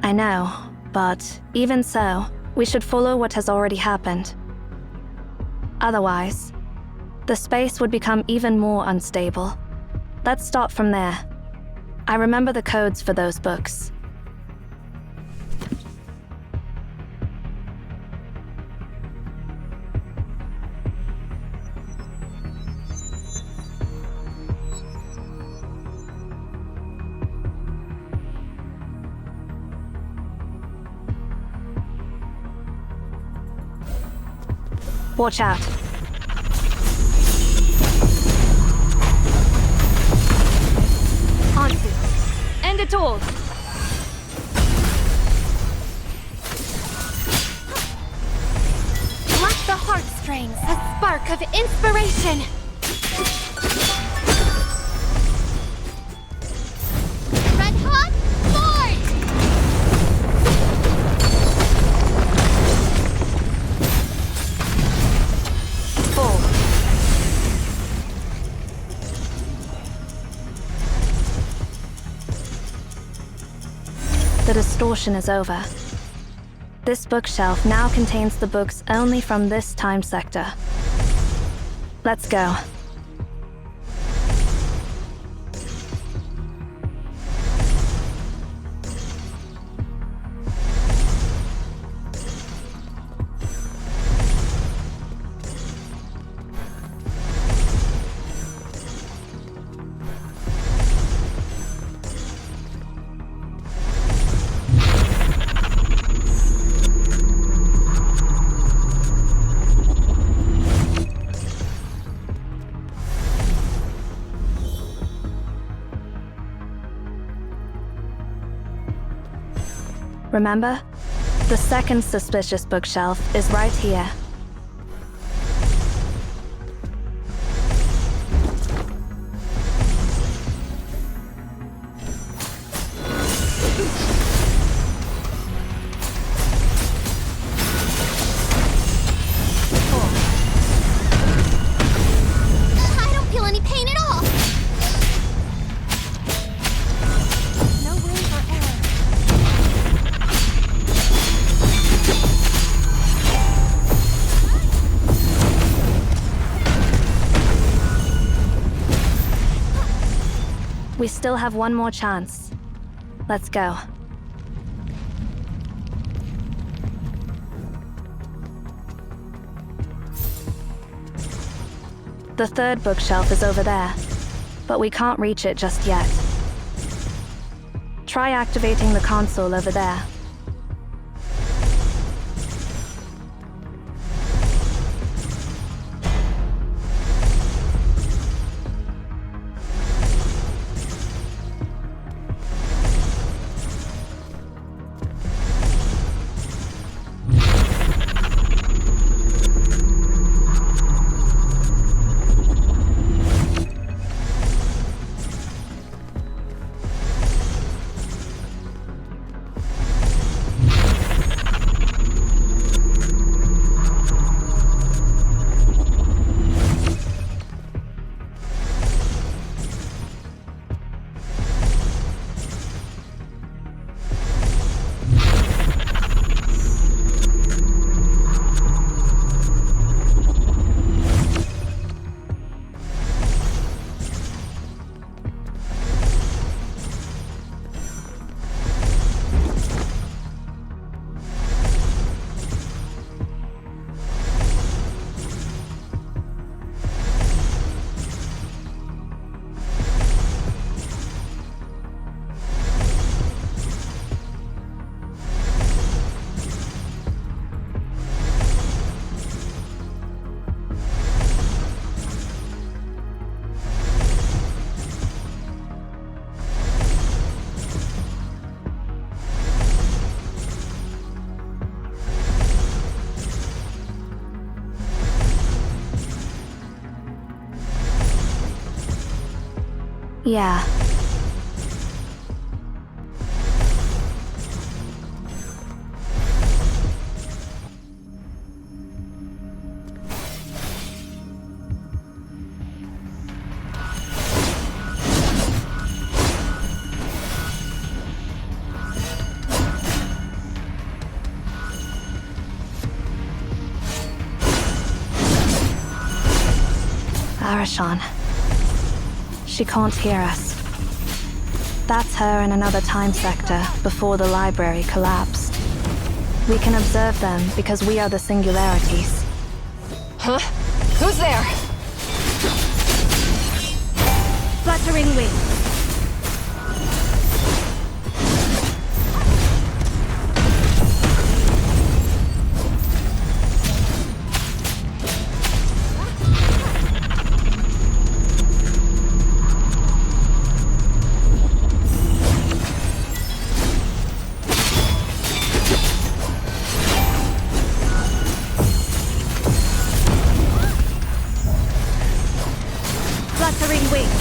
[SPEAKER 4] I know, but even so, we should follow what has already happened. Otherwise, the space would become even more unstable. Let's start from there. I remember the codes for those books. Watch out.
[SPEAKER 6] Onto. End it all. Like the heartstrings, a spark of inspiration. Red hot, forge!
[SPEAKER 4] Full. The distortion is over. This bookshelf now contains the books only from this time sector. Let's go. Remember? The second suspicious bookshelf is right here.
[SPEAKER 6] I don't feel any pain at all. No room for error.
[SPEAKER 4] We still have one more chance. Let's go. The third bookshelf is over there, but we can't reach it just yet. Try activating the console over there. Yeah. Arashan. She can't hear us. That's her in another time sector before the library collapsed. We can observe them because we are the singularities.
[SPEAKER 2] Huh? Who's there?
[SPEAKER 6] Fluttering wings. Fluttering wings.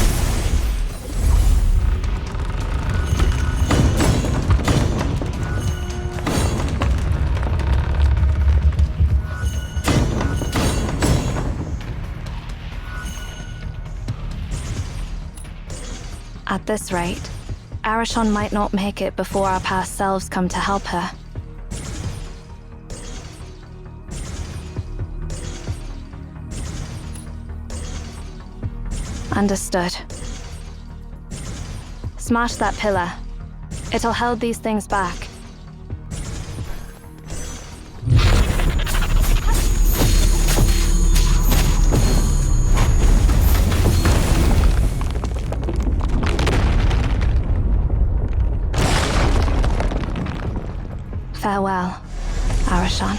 [SPEAKER 4] At this rate, Arashan might not make it before our past selves come to help her. Understood. Smash that pillar. It'll hold these things back. Farewell, Arashan.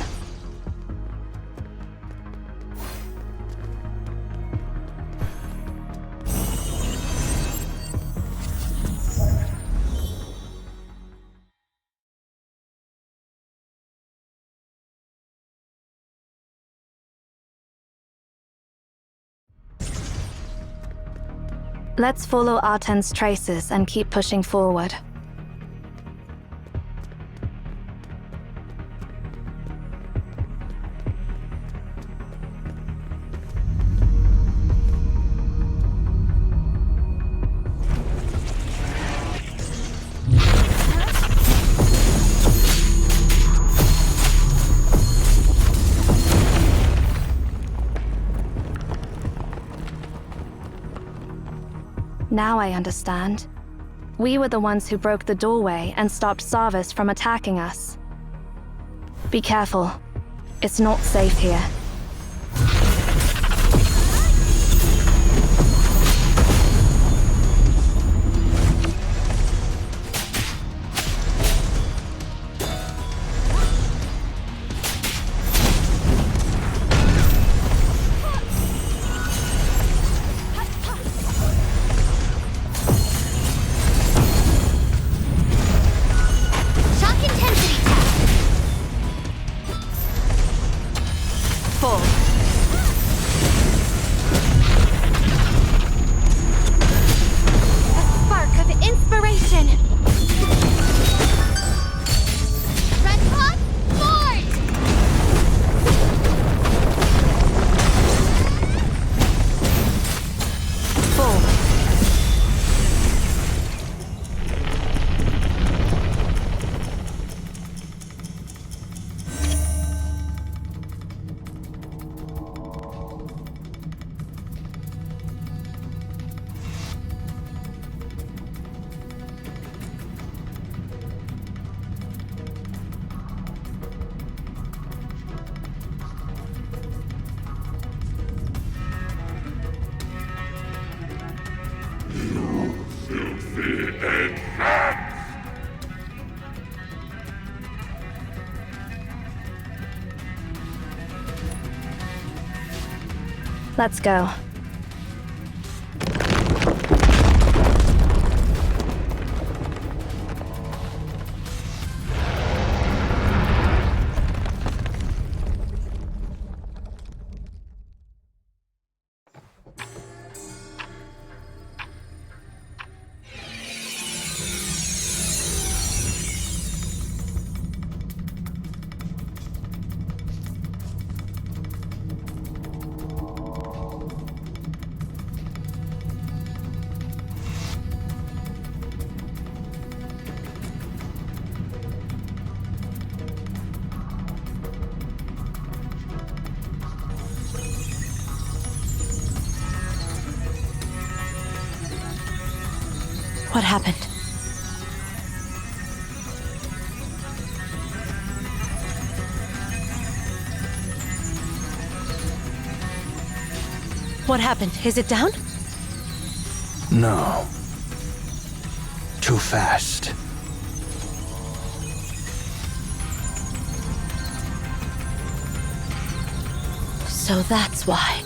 [SPEAKER 4] Let's follow Arten's traces and keep pushing forward. Now I understand. We were the ones who broke the doorway and stopped Sarvis from attacking us. Be careful. It's not safe here. Let's go.
[SPEAKER 3] What happened? What happened? Is it down?
[SPEAKER 7] No. Too fast.
[SPEAKER 3] So that's why.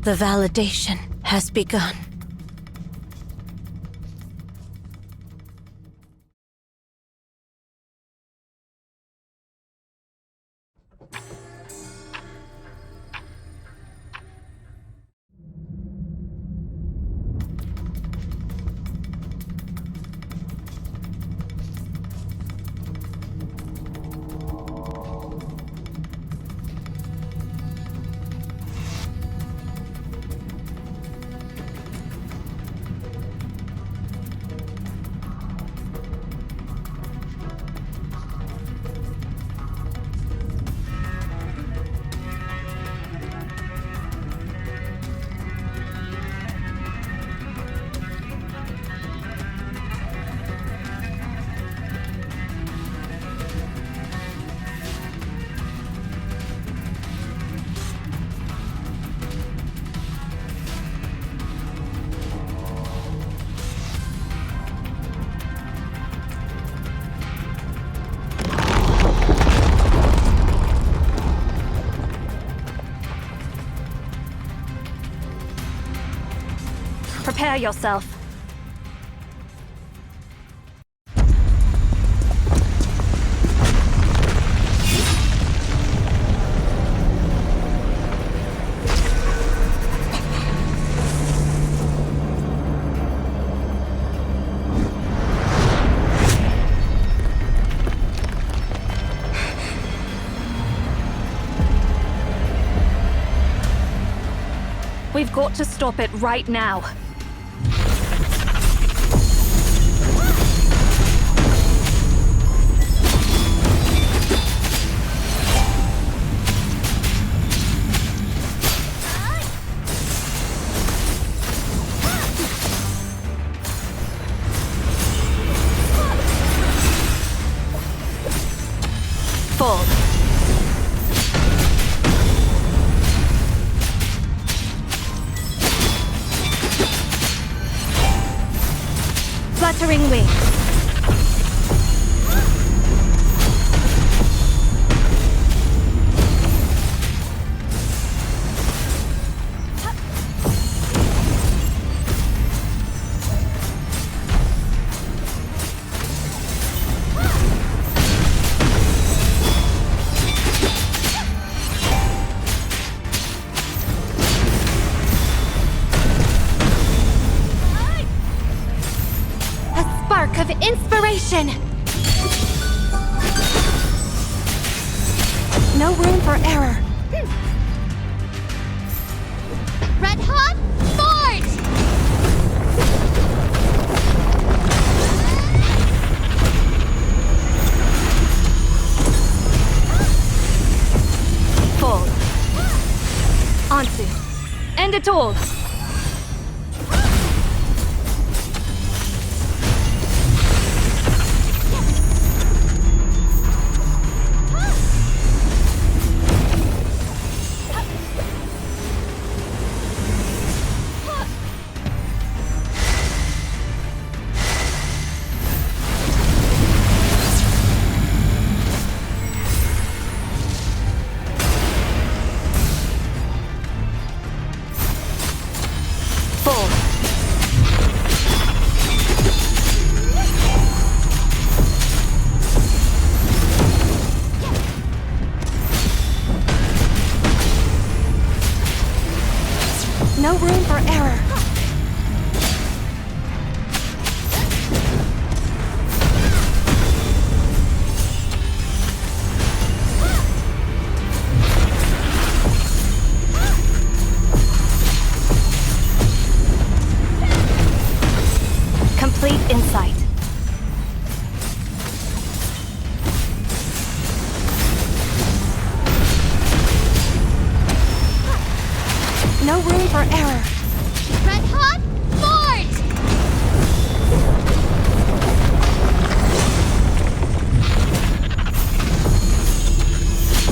[SPEAKER 3] The validation has begun.
[SPEAKER 4] Prepare yourself. We've got to stop it right now. Fall. Fluttering wings.
[SPEAKER 6] Of inspiration!
[SPEAKER 3] No room for error.
[SPEAKER 6] Red hot, forge!
[SPEAKER 4] Fall. Ansu. End it all.
[SPEAKER 3] No room for error.
[SPEAKER 6] error. Red hot, forward!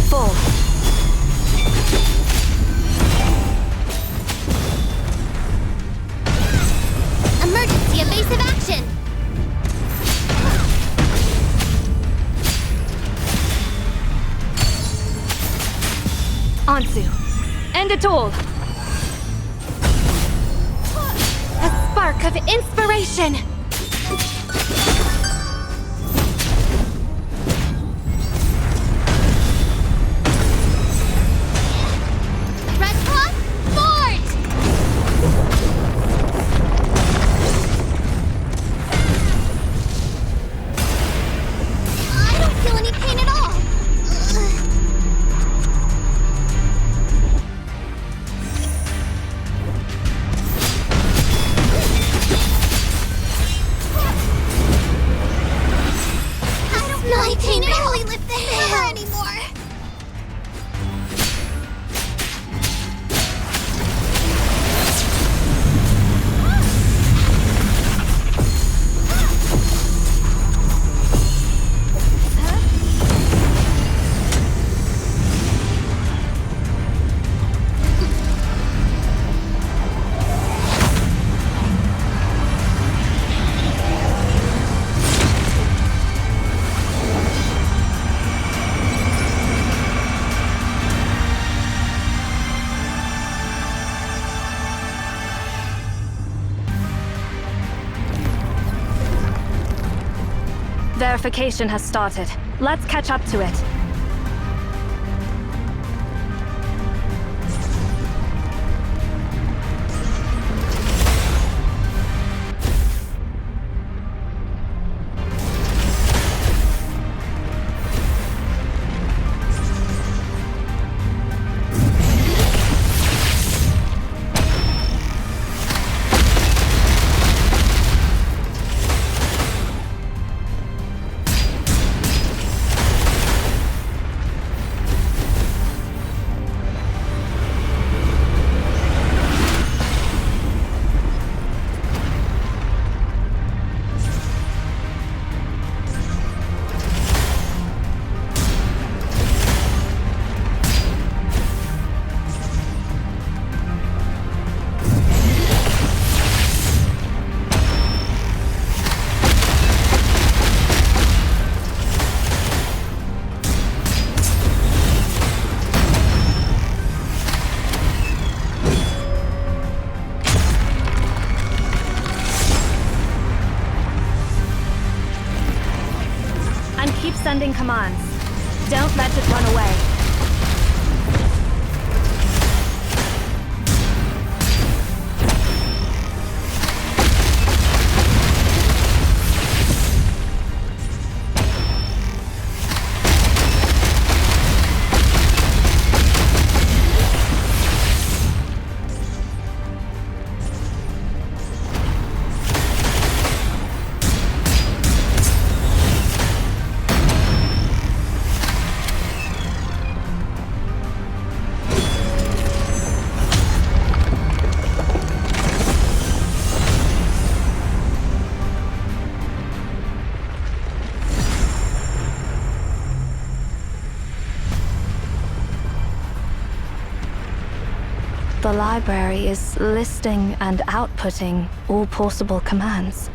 [SPEAKER 4] Full.
[SPEAKER 6] Emergency evasive action.
[SPEAKER 4] Ansu. End it all.
[SPEAKER 6] A spark of inspiration. Red hot, forward! I don't feel any pain at all. I can barely lift the hammer anymore.
[SPEAKER 4] Verification has started. Let's catch up to it. Keep sending commands. Don't let it run away. The library is listing and outputting all possible commands.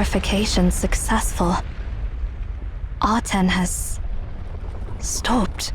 [SPEAKER 4] purification successful. Arten has stopped.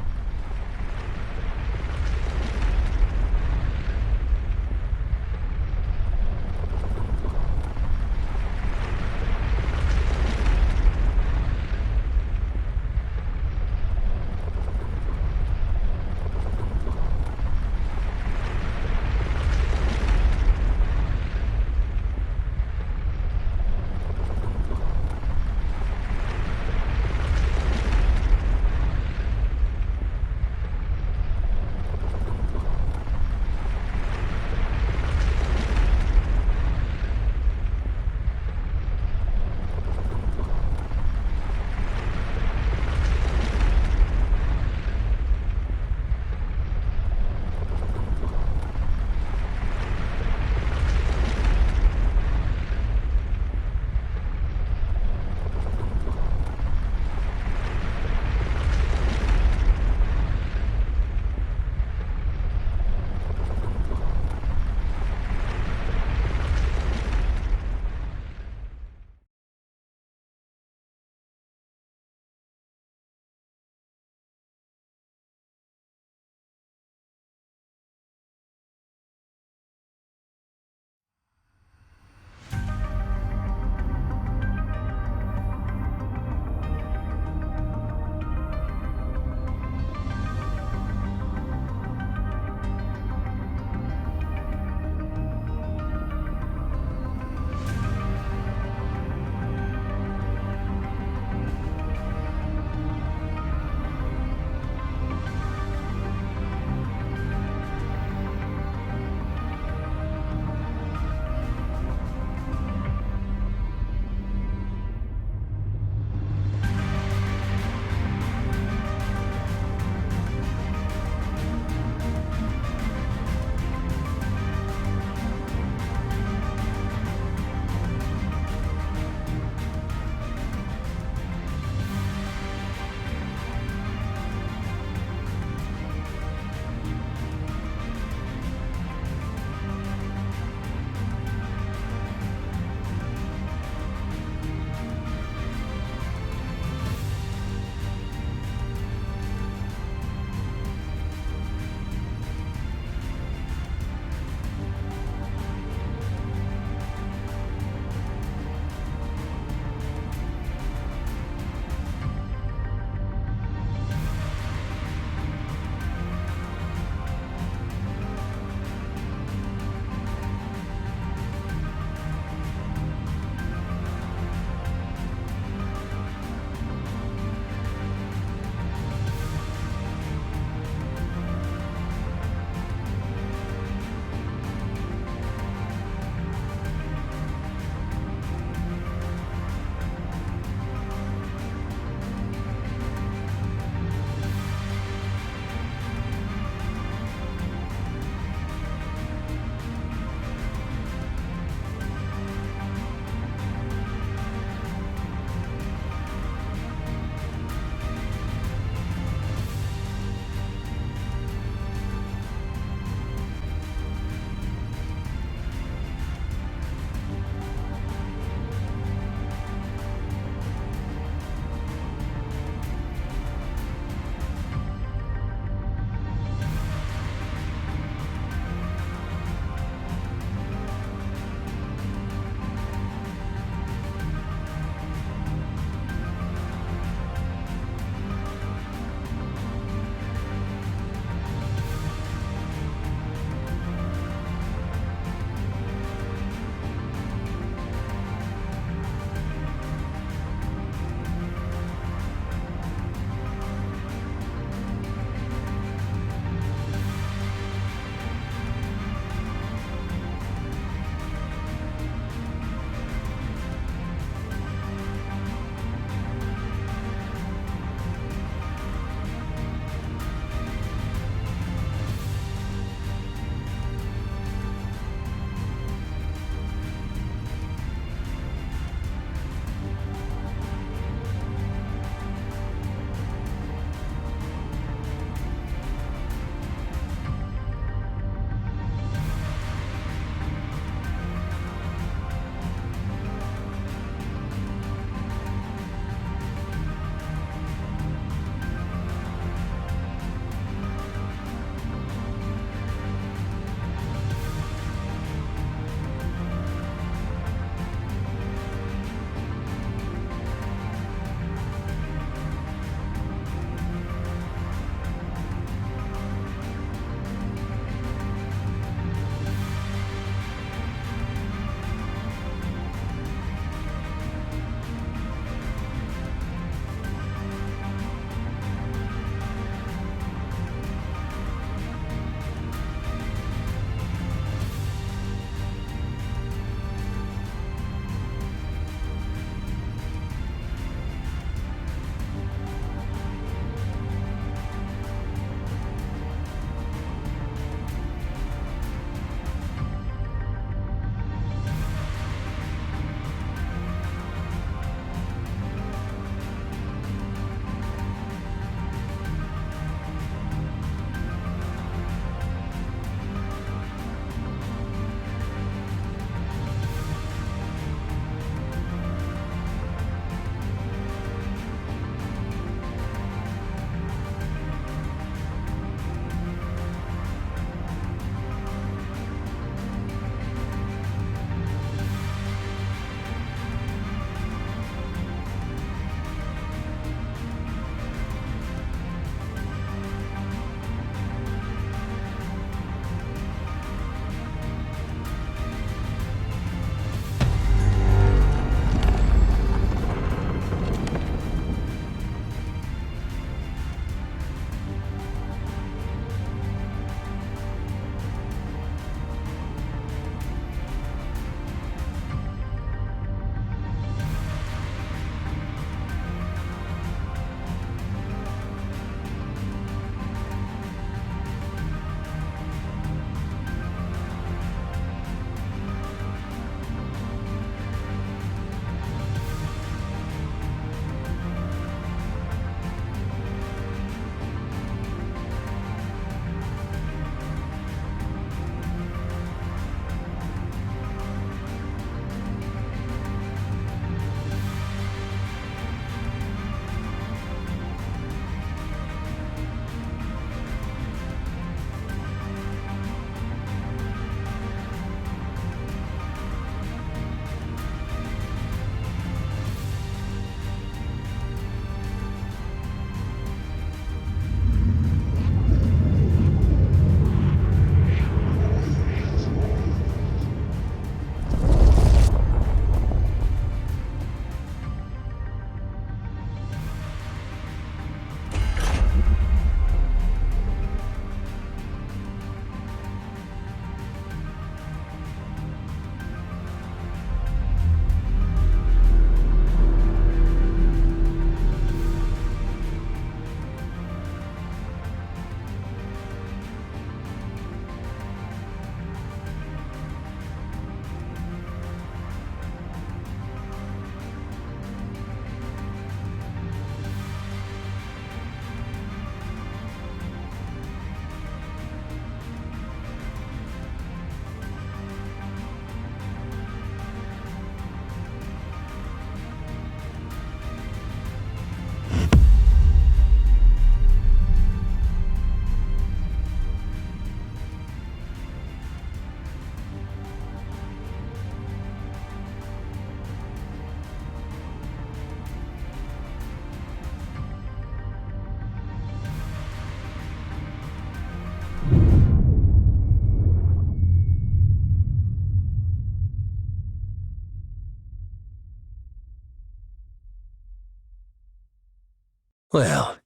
[SPEAKER 1] Well,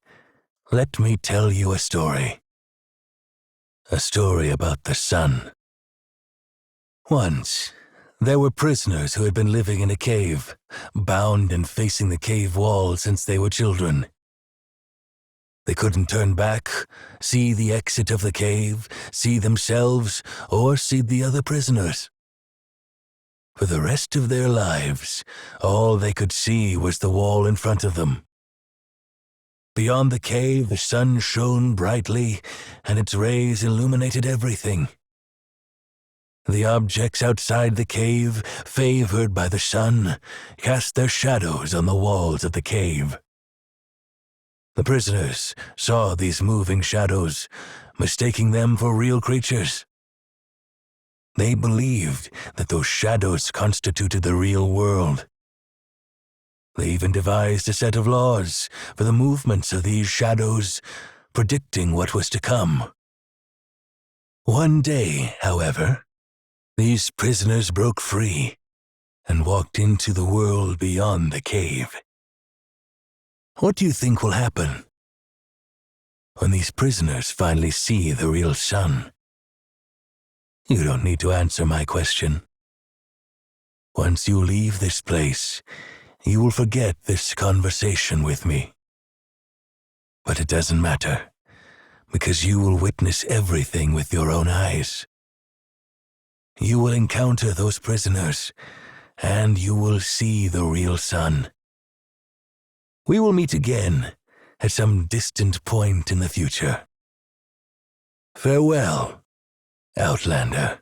[SPEAKER 1] let me tell you a story. A story about the sun. Once, there were prisoners who had been living in a cave, bound and facing the cave wall since they were children. They couldn't turn back, see the exit of the cave, see themselves, or see the other prisoners. For the rest of their lives, all they could see was the wall in front of them. Beyond the cave, the sun shone brightly, and its rays illuminated everything. The objects outside the cave, favored by the sun, cast their shadows on the walls of the cave. The prisoners saw these moving shadows, mistaking them for real creatures. They believed that those shadows constituted the real world. They even devised a set of laws for the movements of these shadows, predicting what was to come. One day, however, these prisoners broke free and walked into the world beyond the cave. What do you think will happen when these prisoners finally see the real sun? You don't need to answer my question. Once you leave this place, you will forget this conversation with me. But it doesn't matter, because you will witness everything with your own eyes. You will encounter those prisoners, and you will see the real sun. We will meet again at some distant point in the future. Farewell, Outlander.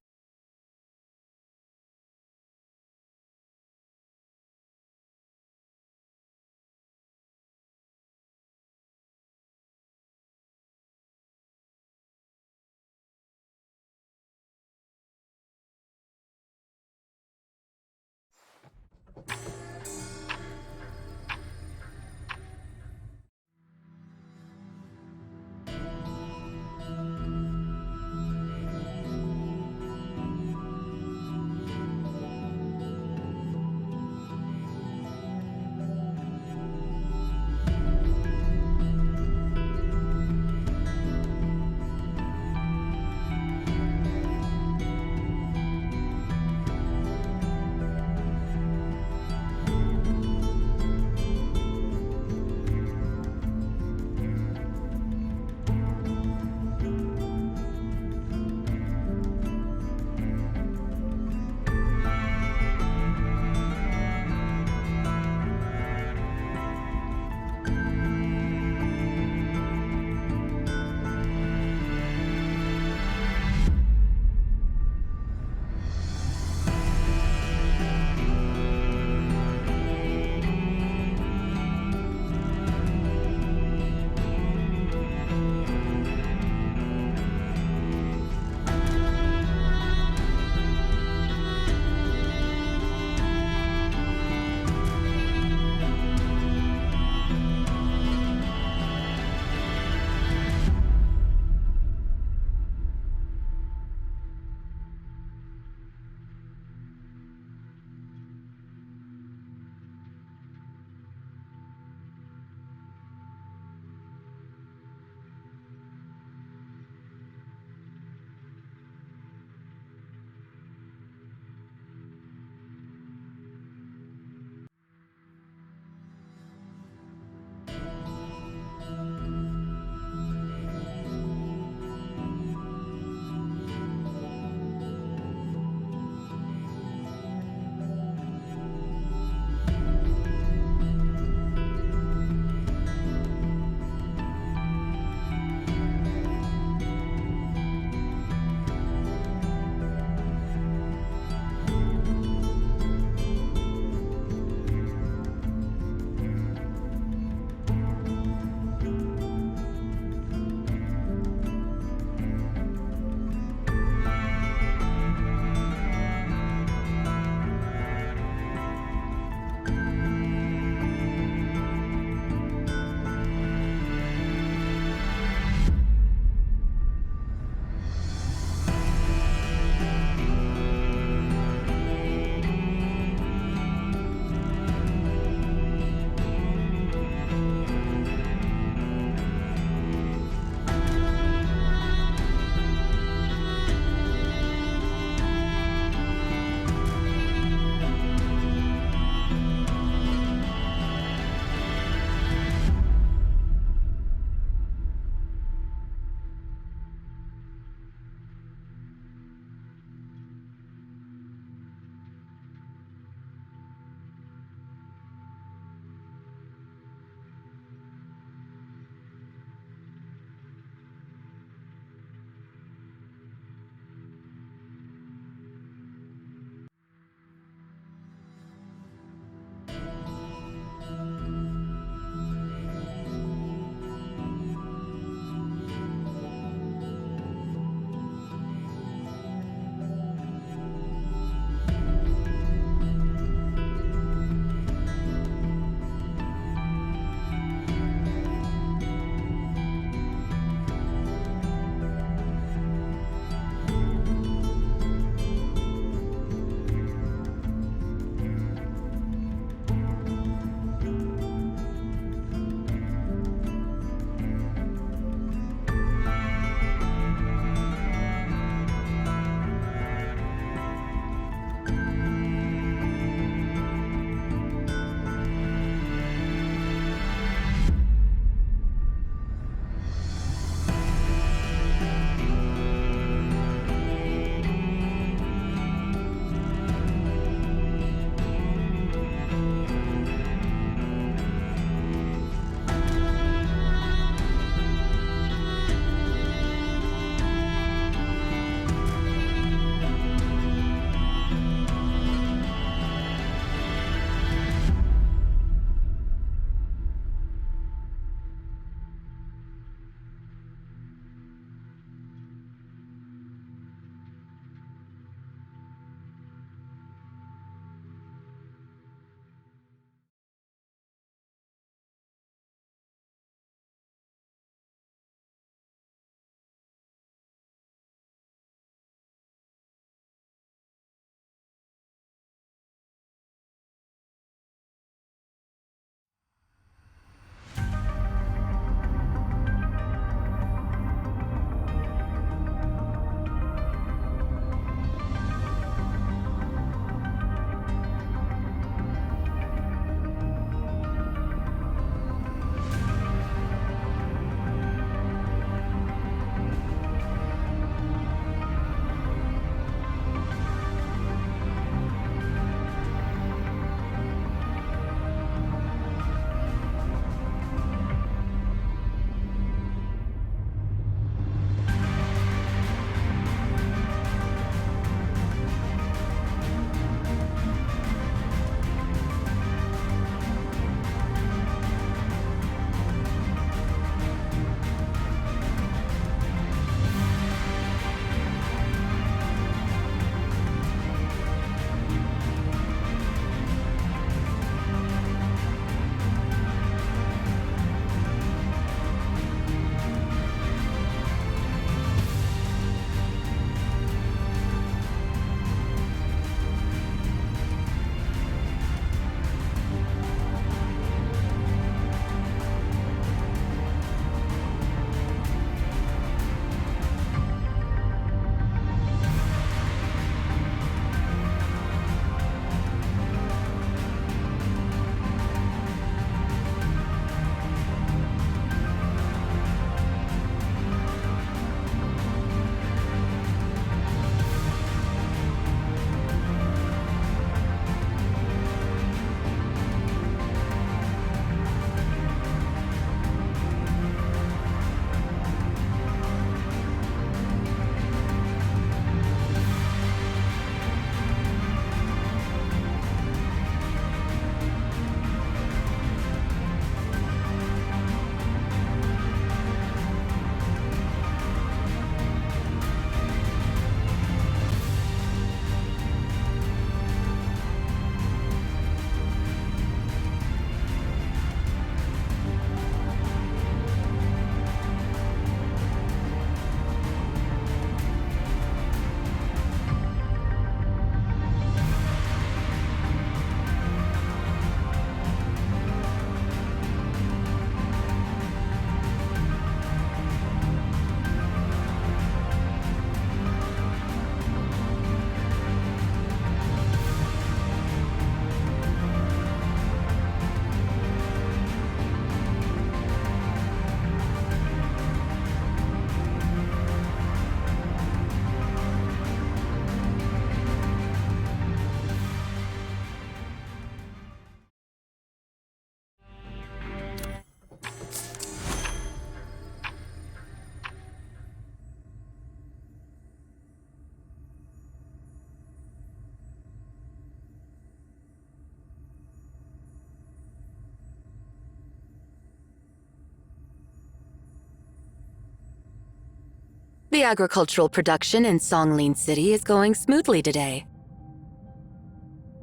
[SPEAKER 9] The agricultural production in Songlin City is going smoothly today.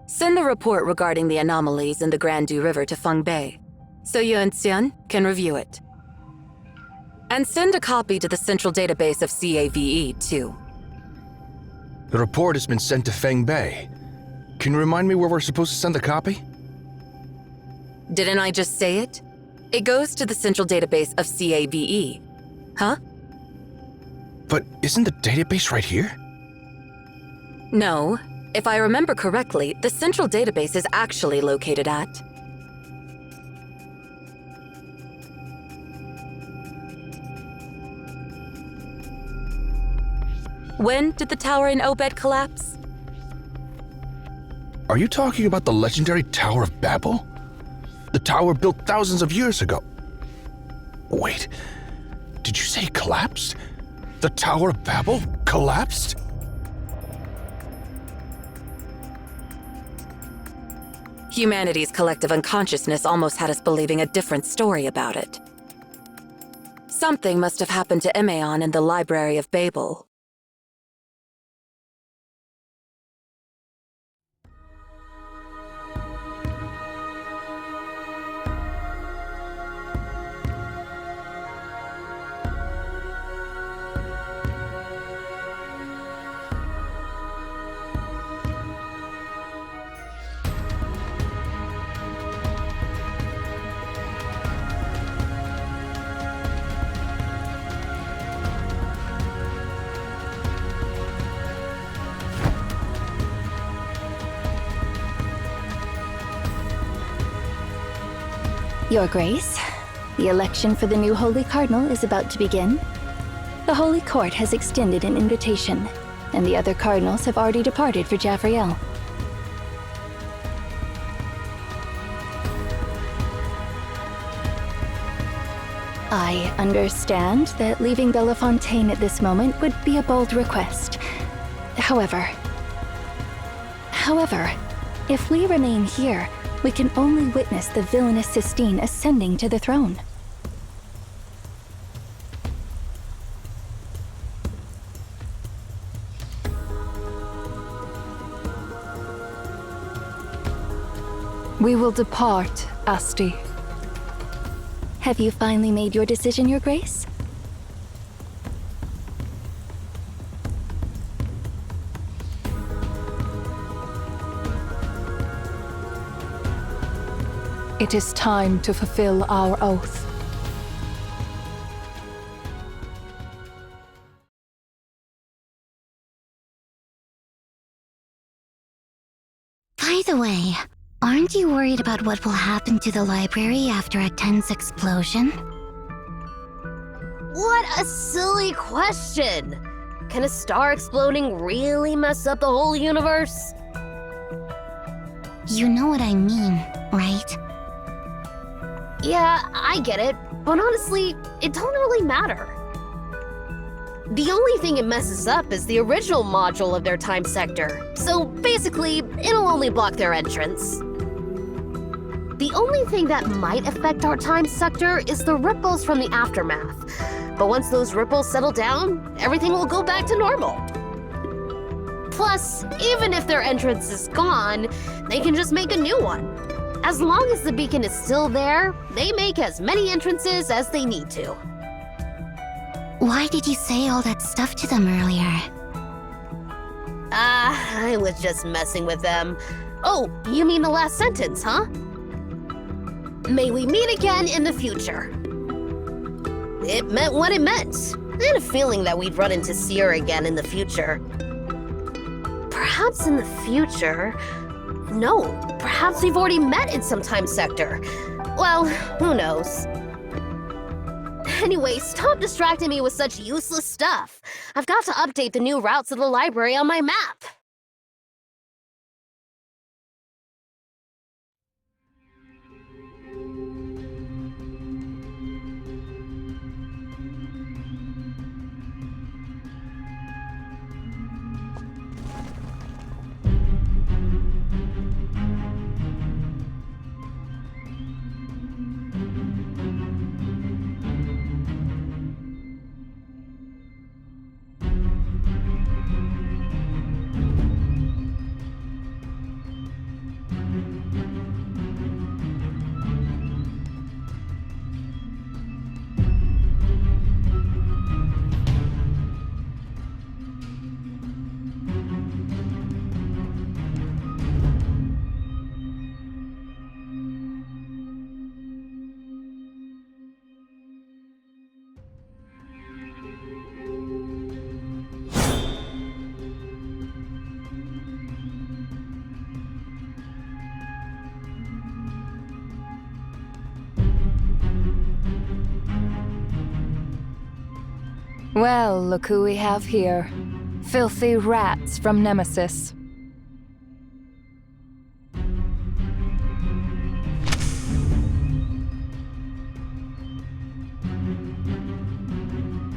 [SPEAKER 9] Send the report regarding the anomalies in the Grandu River to Feng Bei, so you and Xian can review it. And send a copy to the central database of CAVE, too.
[SPEAKER 7] The report has been sent to Feng Bei. Can you remind me where we're supposed to send the copy?
[SPEAKER 9] Didn't I just say it? It goes to the central database of CAVE. Huh?
[SPEAKER 7] But isn't the database right here?
[SPEAKER 9] No. If I remember correctly, the central database is actually located at... When did the tower in Obed collapse?
[SPEAKER 7] Are you talking about the legendary Tower of Babel? The tower built thousands of years ago. Wait, did you say collapsed? The Tower of Babel collapsed?
[SPEAKER 9] Humanity's collective unconsciousness almost had us believing a different story about it. Something must have happened to Emeon in the Library of Babel.
[SPEAKER 10] Your Grace, the election for the new Holy Cardinal is about to begin. The Holy Court has extended an invitation, and the other cardinals have already departed for Javriel. I understand that leaving Bellefontaine at this moment would be a bold request. However, if we remain here, we can only witness the villainous Sistine ascending to the throne.
[SPEAKER 11] We will depart, Asti.
[SPEAKER 10] Have you finally made your decision, Your Grace?
[SPEAKER 11] It is time to fulfill our oath.
[SPEAKER 6] By the way, aren't you worried about what will happen to the library after a tense explosion?
[SPEAKER 12] What a silly question! Can a star exploding really mess up the whole universe?
[SPEAKER 6] You know what I mean, right?
[SPEAKER 12] Yeah, I get it, but honestly, it don't really matter. The only thing it messes up is the original module of their time sector, so basically, it'll only block their entrance. The only thing that might affect our time sector is the ripples from the aftermath, but once those ripples settle down, everything will go back to normal. Plus, even if their entrance is gone, they can just make a new one. As long as the beacon is still there, they make as many entrances as they need to.
[SPEAKER 6] Why did you say all that stuff to them earlier?
[SPEAKER 12] I was just messing with them. Oh, you mean the last sentence, huh? May we meet again in the future. It meant what it meant. I had a feeling that we'd run into Seer again in the future. Perhaps in the future... No, perhaps we've already met in some time sector. Well, who knows? Anyway, stop distracting me with such useless stuff. I've got to update the new routes of the library on my map.
[SPEAKER 11] Well, look who we have here. Filthy rats from Nemesis.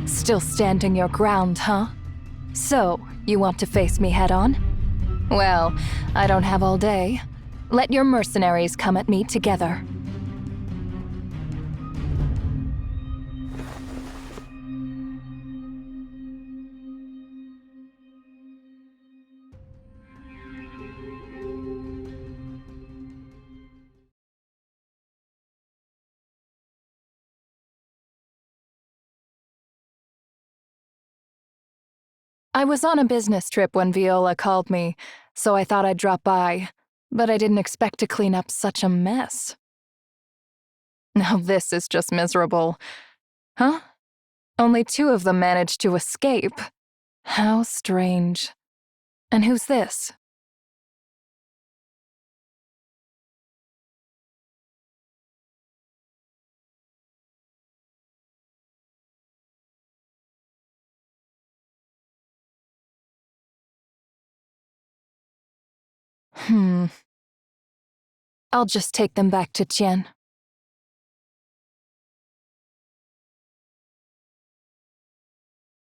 [SPEAKER 11] Still standing your ground, huh? So, you want to face me head-on? Well, I don't have all day. Let your mercenaries come at me together. I was on a business trip when Viola called me, so I thought I'd drop by, but I didn't expect to clean up such a mess. Now this is just miserable. Huh? Only 2 of them managed to escape. How strange. And who's this? I'll just take them back to Tien.